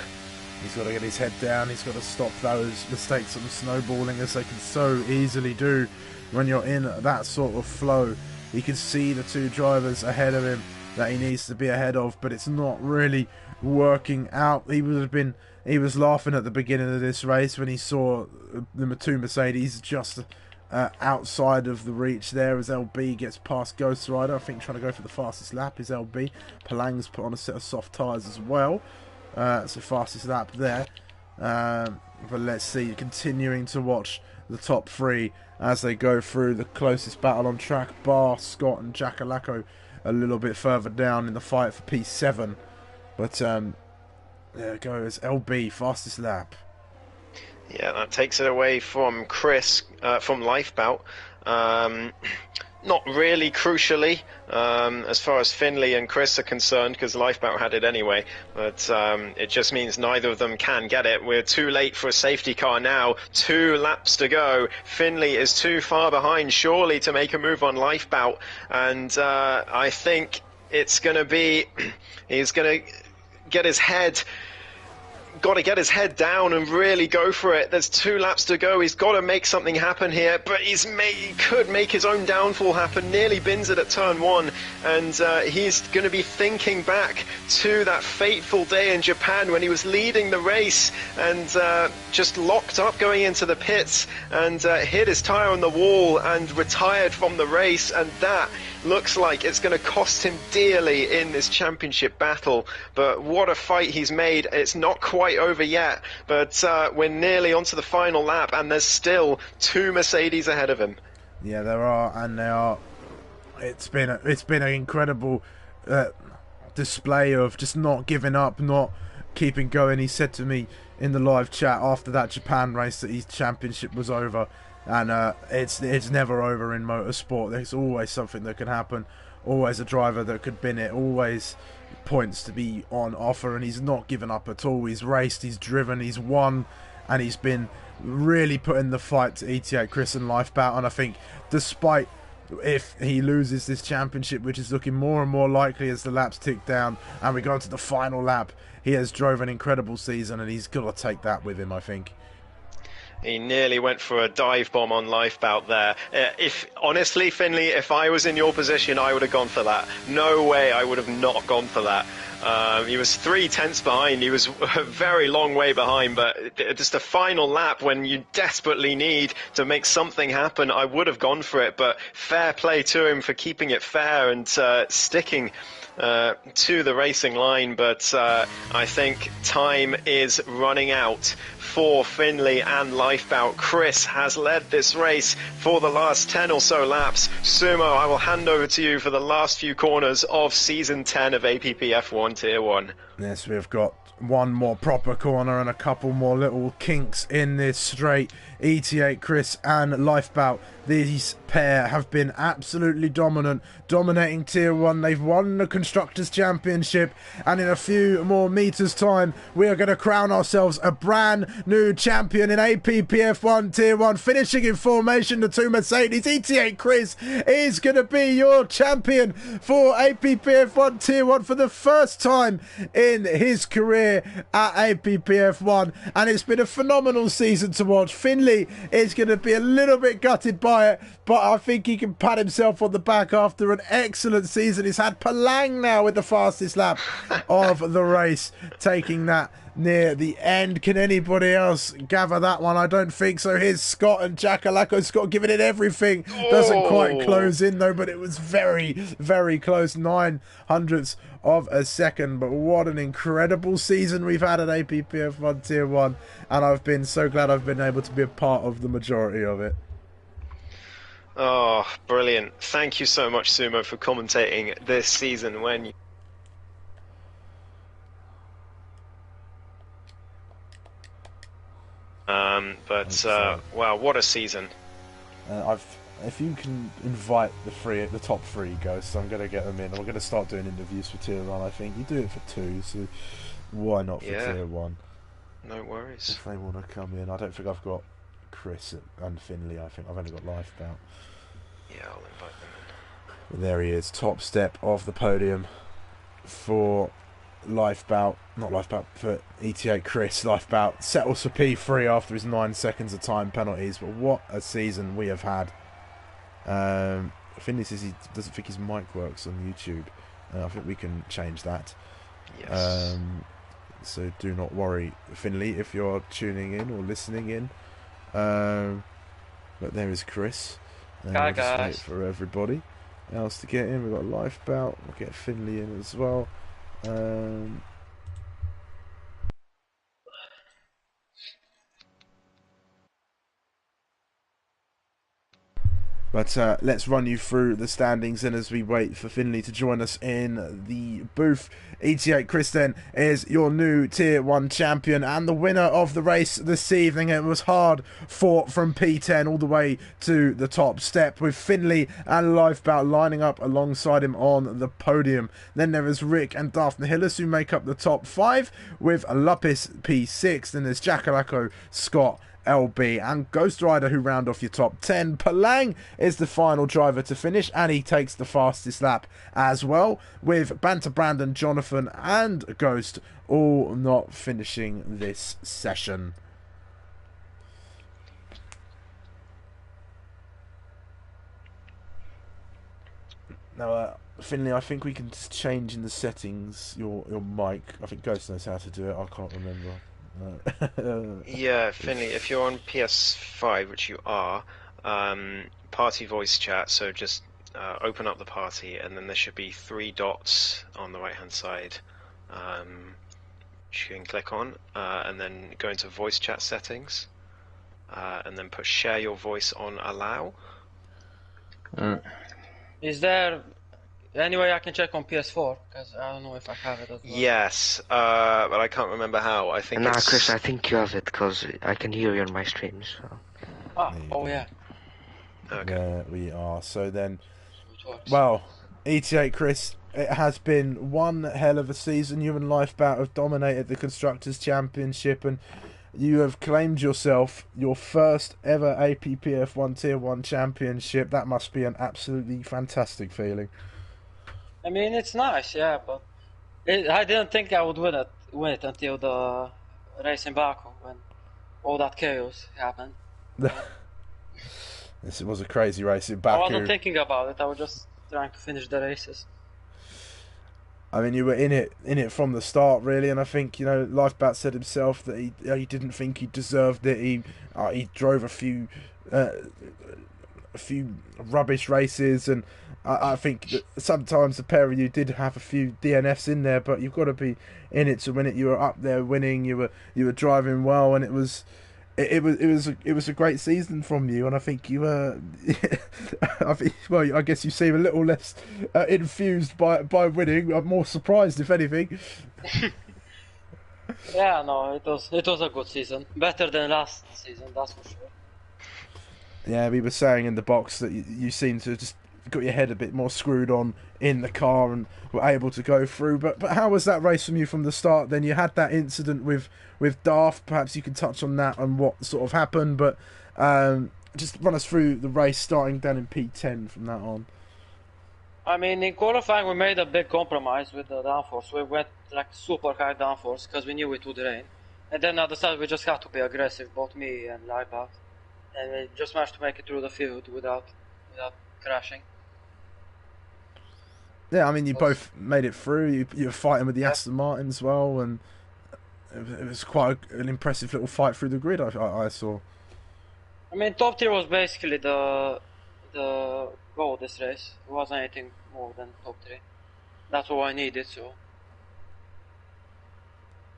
He's got to get his head down. He's got to stop those mistakes of snowballing, as they can so easily do when you're in that sort of flow. He can see the 2 drivers ahead of him that he needs to be ahead of, but it's not really working out. He was laughing at the beginning of this race when he saw the 2 Mercedes just outside of the reach there as LB gets past Ghost Rider. I think trying to go for the fastest lap is LB. Palang's put on a set of soft tyres as well. So fastest lap there. But let's see, continuing to watch the top three as they go through the closest battle on track. Bar, Scott and Jackalacco a little bit further down in the fight for P7. But there it goes, LB, fastest lap. Yeah, that takes it away from Chris, from Lifebout. Not really crucially, as far as Finley and Chris are concerned, because Lifebout had it anyway, but it just means neither of them can get it. We're too late for a safety car now, 2 laps to go. Finley is too far behind, surely, to make a move on Lifebout, and I think it's going to be, he's going to get his head... got to get his head down and really go for it. There's 2 laps to go. He's got to make something happen here, but he could make his own downfall happen. Nearly bins it at turn 1, and he's going to be thinking back to that fateful day in Japan when he was leading the race and just locked up going into the pits and hit his tyre on the wall and retired from the race, and that looks like it's going to cost him dearly in this championship battle. But what a fight he's made. It's not quite over yet, but we're nearly onto the final lap, and there's still 2 Mercedes ahead of him. Yeah, there are, and they are. It's been an incredible display of just not giving up, not keeping going. He said to me in the live chat after that Japan race that his championship was over. And it's never over in motorsport. There's always something that can happen, always a driver that could bin it, always points to be on offer, and he's not given up at all. He's raced, he's driven, he's won, and he's been really putting the fight to ETA, Chris and Lifebout. And I think despite if he loses this championship, which is looking more and more likely as the laps tick down and we go to the final lap, he has drove an incredible season, and he's got to take that with him, I think. He nearly went for a dive bomb on Lifebout there. Honestly, Finley, if I was in your position, I would have gone for that. No way I would have not gone for that. He was 3 tenths behind. He was a very long way behind, but just a final lap when you desperately need to make something happen, I would have gone for it. But fair play to him for keeping it fair and sticking to the racing line. But I think time is running out for Finley and Lifebout. Chris has led this race for the last 10 or so laps. Sumo, I will hand over to you for the last few corners of Season 10 of APPF1 Tier 1. Yes, we've got one more proper corner and a couple more little kinks in this straight. ET8 Chris and Lifebout, these pair have been absolutely dominant, dominating Tier 1. They've won the Constructors' Championship, and in a few more meters time we are going to crown ourselves a brand new champion in APPF1 Tier 1, finishing in formation the 2 Mercedes. ET8 Chris is going to be your champion for APPF1 Tier 1 for the first time in his career at APPF1, and it's been a phenomenal season to watch. Finley is going to be a little bit gutted by it, but I think he can pat himself on the back after an excellent season. He's had Palang now with the fastest lap of the race, taking that near the end. Can anybody else gather that one? I don't think so. Here's Scott and Jackalacco. Scott giving it everything. Doesn't quite close in though, but it was very, very close. 900ths of a second. But what an incredible season we've had at APPF1 Tier 1, and I've been so glad I've been able to be a part of the majority of it. Oh, brilliant. Thank you so much, Sumo, for commentating this season when you... wow, what a season. If you can invite the top 3 ghosts, I'm going to get them in. I'm going to start doing interviews for Tier 1, I think. You do it for 2, so why not for Tier 1? No worries. If they want to come in. I don't think I've got Chris and Finley. I think I've only got Lifebout. Yeah, I'll invite them in. But there he is, top step of the podium for Lifebout, not Lifebout, for ET8 Chris. Lifebout settles for P3 after his 9 seconds of time penalties. But what a season we have had. Finley says he doesn't think his mic works on YouTube. I think we can change that. Yes. So do not worry, Finley, if you're tuning in or listening in. But there is Chris. Hi, we'll just guys. wait for everybody else to get in. We've got Lifebout. We'll get Finley in as well. But let's run you through the standings, and as we wait for Finley to join us in the booth, ET8 Chris then is your new Tier 1 champion and the winner of the race this evening. It was hard fought from P10 all the way to the top step, with Finley and Lifebout lining up alongside him on the podium. Then there is Rick and Daphne Hillis who make up the top 5, with Lupis P6. Then there's Jackalacco, Scott, LB and Ghost Rider who round off your top 10. Palang is the final driver to finish, and he takes the fastest lap as well, with Banter Brandon, Jonathan and Ghost all not finishing this session. Now, Finley, I think we can just change in the settings your mic. I think Ghost knows how to do it. I can't remember. Yeah, Finley, if you're on PS5, which you are, party voice chat, so just open up the party, and then there should be 3 dots on the right hand side, which you can click on, and then go into voice chat settings, and then put share your voice on allow. Is there any way I can check on PS4? Because I don't know if I have it as well. Yes, but I can't remember how. I think it's... Chris, I think you have it, because I can hear you on my stream, so... Oh yeah. Okay. There we are. So then, well, ET8 Chris, it has been one hell of a season. You and Lifebout have dominated the Constructors' Championship, and you have claimed yourself your first ever APPF1 Tier 1 Championship. That must be an absolutely fantastic feeling. I mean, it's nice, yeah, but I didn't think I would win it until the race in Baku, when all that chaos happened. This was a crazy race in Baku. I wasn't thinking about it. I was just trying to finish the races. I mean, you were in it from the start, really, and I think, you know, Lifebout said himself that he didn't think he deserved it. He drove a few rubbish races, and I think that sometimes the pair of you did have a few DNFs in there, but you've got to be in it to win it. You were up there winning. You were driving well, and it was a great season from you. And I think you were. I guess you seem a little less infused by winning. I'm more surprised, if anything. Yeah, no, it was a good season, better than last season, that's for sure. Yeah, we were saying in the box that you seem to have just got your head a bit more screwed on in the car and were able to go through. But how was that race from you from the start? Then you had that incident with Darth. Perhaps you could touch on that and what sort of happened. But just run us through the race starting down in P10 from that on. I mean, in qualifying we made a big compromise with the downforce. We went like super high downforce because we knew it would rain. And then at the start we just had to be aggressive, both me and Lifebout. And we just managed to make it through the field without crashing. Yeah, I mean, you both made it through. You were fighting with the Aston Martin as well, and it was quite an impressive little fight through the grid, I saw. I mean, top tier was basically the goal of this race. It wasn't anything more than top 3. That's what I needed, so...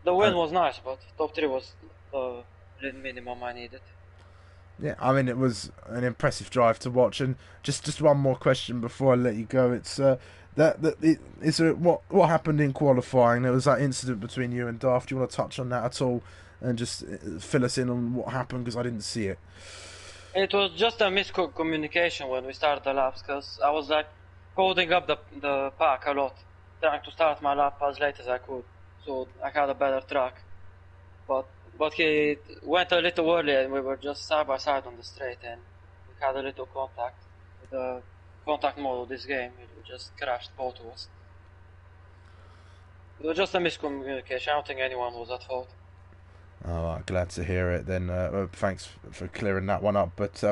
The win was nice, but top 3 was the minimum I needed. Yeah, I mean, it was an impressive drive to watch. And just one more question before I let you go. It's what happened in qualifying? There was that incident between you and Darth. Do you want to touch on that at all and just fill us in on what happened, because I didn't see it? It was just a miscommunication when we started the laps, because I was like holding up the pack a lot, trying to start my lap as late as I could, so I had a better track. But he went a little early, and we were just side by side on the straight, and we had a little contact. With the contact mode of this game, it just crashed both of us. It was just a miscommunication. I don't think anyone was at fault. Oh, glad to hear it. Then thanks for clearing that one up. But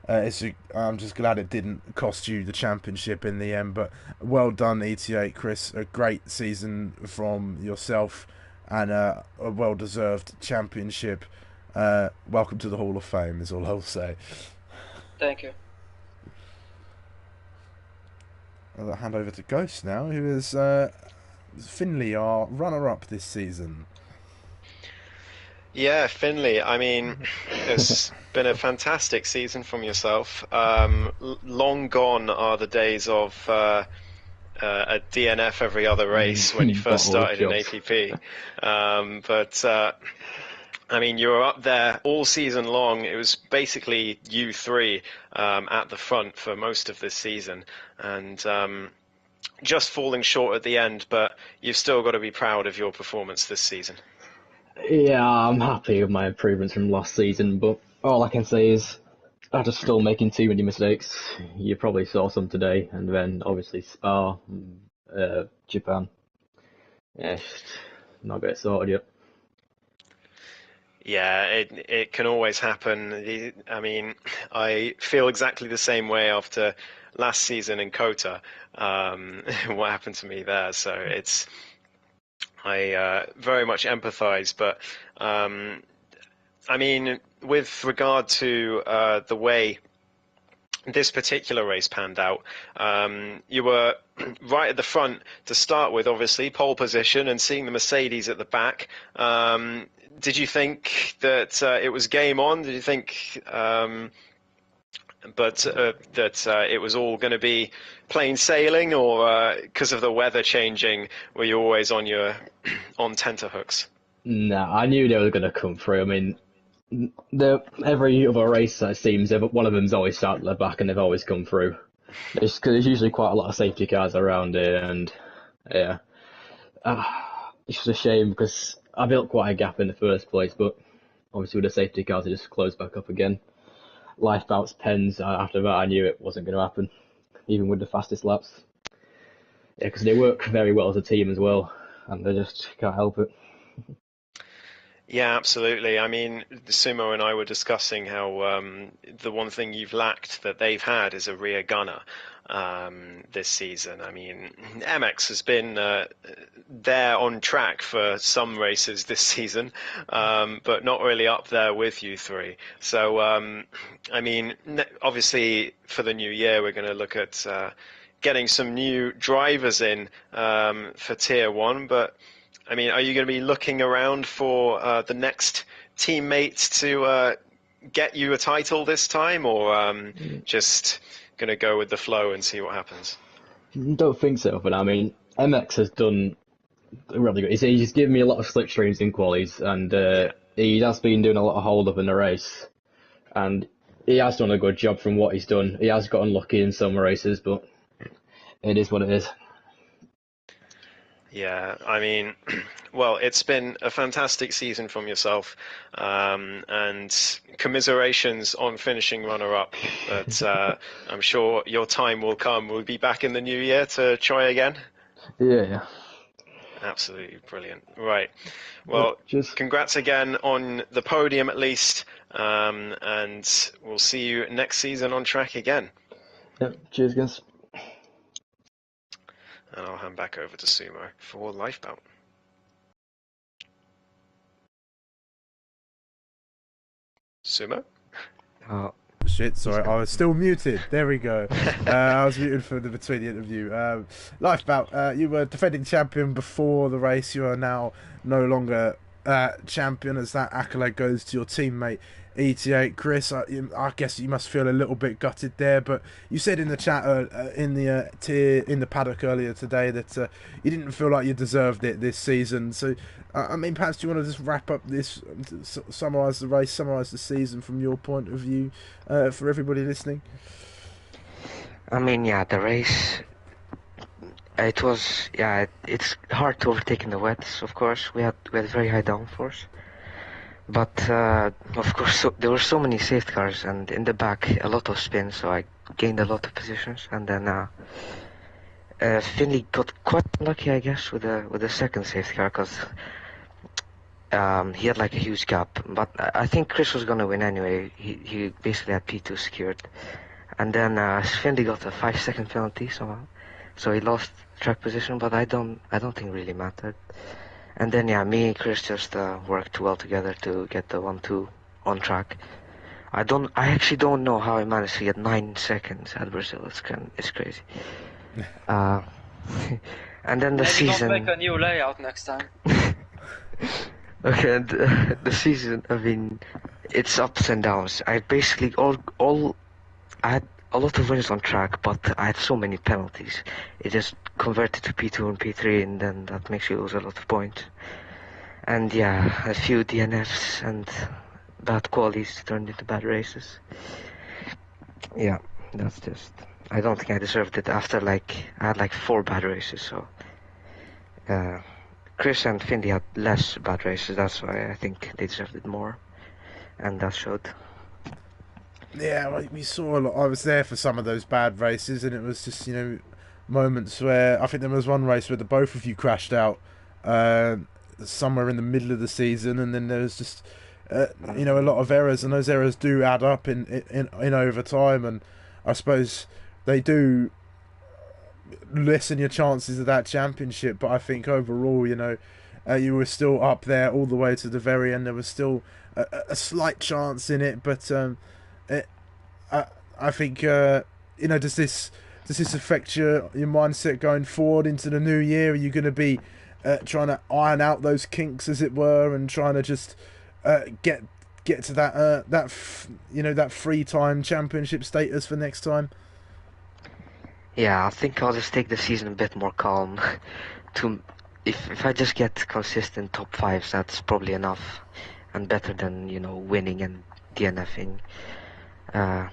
I'm just glad it didn't cost you the championship in the end. But well done, ET8 Chris. A great season from yourself. And a well-deserved championship. Welcome to the Hall of Fame, is all I'll say. Thank you. I'll hand over to Ghost now, who is Finley, our runner-up this season. Yeah, Finley. I mean, it's been a fantastic season from yourself. Long gone are the days of a DNF every other race when you first Bottle started in jobs. APP. But I mean, you were up there all season long. It was basically you three at the front for most of this season, and just falling short at the end. But you've still got to be proud of your performance this season. Yeah, I'm happy with my improvements from last season, but all I can say is I'm just still making too many mistakes. You probably saw some today, and then obviously Spa, Japan. Yeah, it's just not got it sorted yet. Yeah, it can always happen. I mean, I feel exactly the same way after last season in Kota. What happened to me there? So I very much empathise. But I mean, with regard to the way this particular race panned out, you were right at the front to start with, obviously, pole position and seeing the Mercedes at the back. Did you think that it was game on? Did you think that it was all going to be plain sailing, or because of the weather changing, were you always on tenterhooks? Nah, I knew they were going to come through. I mean, every other race, it seems, one of them's always started at the back and they've always come through. It's because there's usually quite a lot of safety cars around here, and yeah. It's just a shame because I built quite a gap in the first place, but obviously with the safety cars, it just closed back up again. Lifeboats, pens, after that I knew it wasn't going to happen, even with the fastest laps. Yeah, because they work very well as a team as well, and they just can't help it. Yeah, absolutely. I mean, Sumo and I were discussing how the one thing you've lacked that they've had is a rear gunner this season. I mean, MX has been there on track for some races this season, but not really up there with you three. So, I mean, obviously for the new year, we're going to look at getting some new drivers in for Tier 1, but I mean, are you going to be looking around for the next teammates to get you a title this time, or just going to go with the flow and see what happens? Don't think so, but I mean, MX has done really good. He's given me a lot of slipstreams in qualies, and Yeah. he has been doing a lot of hold up in the race, and he has done a good job from what he's done. He has got unlucky in some races, but it is what it is. Yeah, I mean, well, it's been a fantastic season from yourself, and commiserations on finishing runner-up. But I'm sure your time will come. We'll be back in the new year to try again. Yeah. Absolutely brilliant. Right. Well, Just congrats again on the podium at least, and we'll see you next season on track again. cheers, guys. And I'll hand back over to Sumo for Lifeboat. Sumo? Oh, Shit, sorry, I was still muted. There we go. I was muted for between the interview. Lifebout, you were defending champion before the race. You are now no longer champion, as that accolade goes to your teammate ET8. Chris, I guess you must feel a little bit gutted there, but you said in the chat in the paddock earlier today that you didn't feel like you deserved it this season. So I mean, perhaps do you want to just wrap up this, summarise the race, summarise the season from your point of view for everybody listening? I mean, yeah, the race. It was, yeah. It's hard to overtake in the wets. Of course, we had very high downforce, but of course there were so many safety cars, and in the back a lot of spin, so I gained a lot of positions, and then Finley got quite lucky, I guess, with the second safety car, because he had like a huge gap, but I think Chris was gonna win anyway. He basically had P2 secured, and then Finley got a 5-second penalty somehow, so he lost track position. But I don't think it really mattered. And then yeah, me and Chris just worked well together to get the 1-2 on track. I actually don't know how I managed to get 9 seconds at Brazil. It's crazy. And then the Maybe season. don't make a new layout next time. Okay, and the season, I mean, it's ups and downs. I basically I had a lot of wins on track, but I had so many penalties. It just converted to P2 and P3, and then that makes you lose a lot of points. And yeah, a few DNFs and bad qualities turned into bad races. Yeah, that's just... I don't think I deserved it after I had 4 bad races, so... Chris and Finley had less bad races, that's why I think they deserved it more. And that showed. Yeah, we saw a lot. I was there for some of those bad races, and it was just, moments where I think there was one race where the both of you crashed out somewhere in the middle of the season, and then there was just a lot of errors, and those errors do add up in over time, and I suppose they do lessen your chances of that championship. But I think overall, you were still up there all the way to the very end. There was still a slight chance in it, but I think does this affect your mindset going forward into the new year? Are you going to be trying to iron out those kinks, as it were, and trying to just get to that free time championship status for next time? Yeah, I think I'll just take the season a bit more calm. If I just get consistent top 5s, that's probably enough, and better than winning and DNFing. Yeah.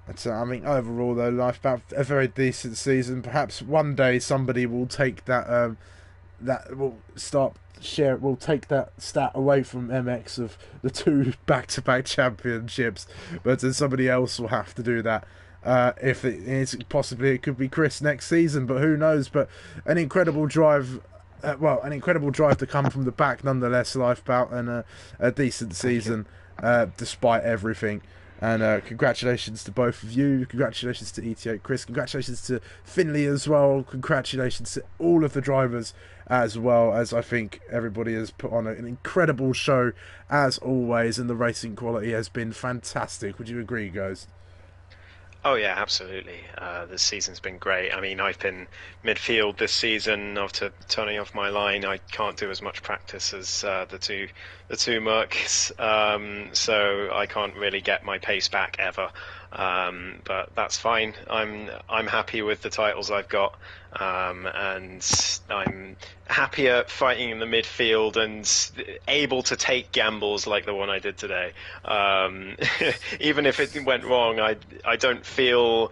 That's, overall though, life about a very decent season. Perhaps one day somebody will take that will take that stat away from MX of the 2 back-to-back championships, but then somebody else will have to do that. If it is possibly, it could be Chris next season, but who knows? But an incredible drive. An incredible drive to come from the back, nonetheless, Lifebout, and a decent season despite everything. And congratulations to both of you. Congratulations to ET8 Chris. Congratulations to Finley as well. Congratulations to all of the drivers as well, as I think everybody has put on an incredible show as always, and the racing quality has been fantastic. Would you agree, guys? Oh yeah, absolutely. This season's been great. I mean, I've been midfield this season after turning off my line. I can't do as much practice as the two Mercs, so I can't really get my pace back ever. But that's fine. I'm happy with the titles I've got, and I'm happier fighting in the midfield and able to take gambles like the one I did today. Even if it went wrong, I don't feel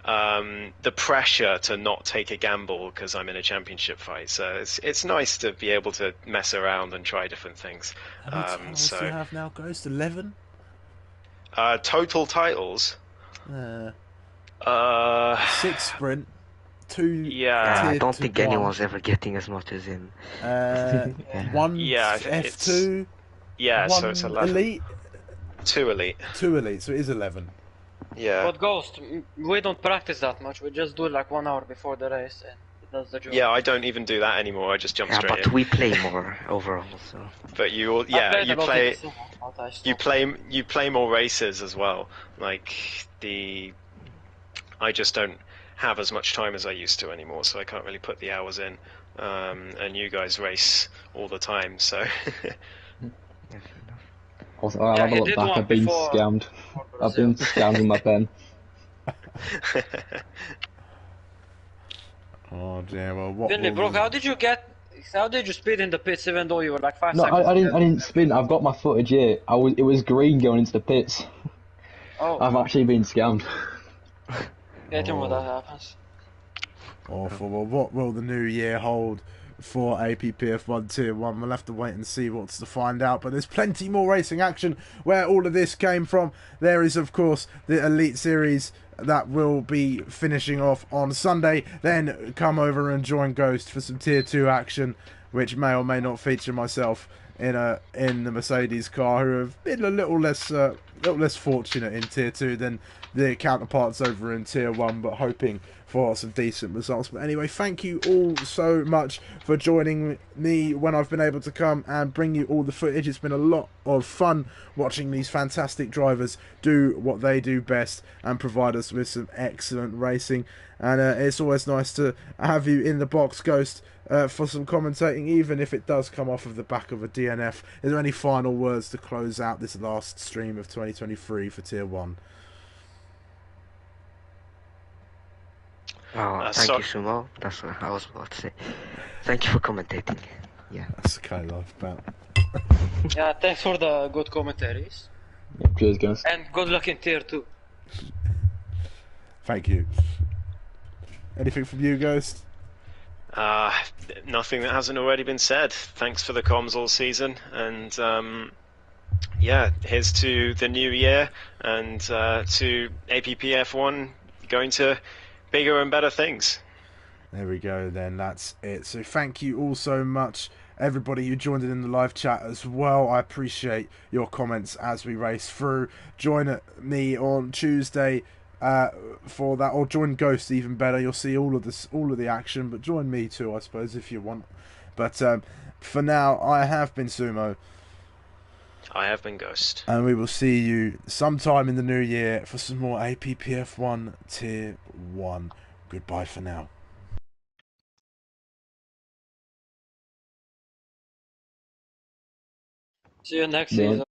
the pressure to not take a gamble because I'm in a championship fight. So it's nice to be able to mess around and try different things. How many titles do you have now, Ghost? 11? Total titles? 6 sprint, 2 yeah. I don't think anyone's ever getting as much as him. 1 F2. Yeah, one so it's 11. Elite? 2 elite. 2 elite, so it is 11. Yeah. But Ghost, we don't practice that much. We just do like 1 hour before the race, and it does the job. Yeah, I don't even do that anymore. I just jump straight in. But we play more overall, so. But you play more races as well. I just don't have as much time as I used to anymore, so I can't really put the hours in. And you guys race all the time, so. Also, I'll have a look back. I've been scammed. I've been scammed with my pen. Oh dear. Well, what? Finley, bro, how did you speed in the pits even though you were like 5 No, seconds? I didn't spin. I've got my footage here. It was green going into the pits. Oh. I've actually been scammed. Get him when that happens. Awful. Well, what will the new year hold for APPF1 Tier 1? We'll have to wait and see what's to find out, but there's plenty more racing action where all of this came from. There is, of course, the Elite Series that will be finishing off on Sunday. Then come over and join Ghost for some Tier 2 action, which may or may not feature myself in the Mercedes car, who have been a little less fortunate in Tier 2 than the counterparts over in Tier 1, but hoping for some decent results. But anyway, thank you all so much for joining me when I've been able to come and bring you all the footage. It's been a lot of fun watching these fantastic drivers do what they do best and provide us with some excellent racing. And it's always nice to have you in the box, Ghost, for some commentating, even if it does come off of the back of a DNF. Is there any final words to close out this last stream of 2023 for Tier 1? Oh, thank you, Sumo. That's what I was about to say. Thank you for commentating. Yeah. That's okay, love. About. Yeah, thanks for the good commentaries. Yeah, cheers, guys. And good luck in Tier 2. Thank you. Anything from you, Ghost? Nothing that hasn't already been said. Thanks for the comms all season, and yeah, here's to the new year and to APPF1 going to bigger and better things. There we go then, that's it. So thank you all so much, everybody who joined in the live chat as well. I appreciate your comments as we race through. Join me on Tuesday for that, or join Ghost, even better. You'll see all of the action, but join me too, I suppose, if you want. But for now, I have been Sumo. I have been Ghost. And we will see you sometime in the new year for some more APPF1 Tier 1. Goodbye for now. See you next season.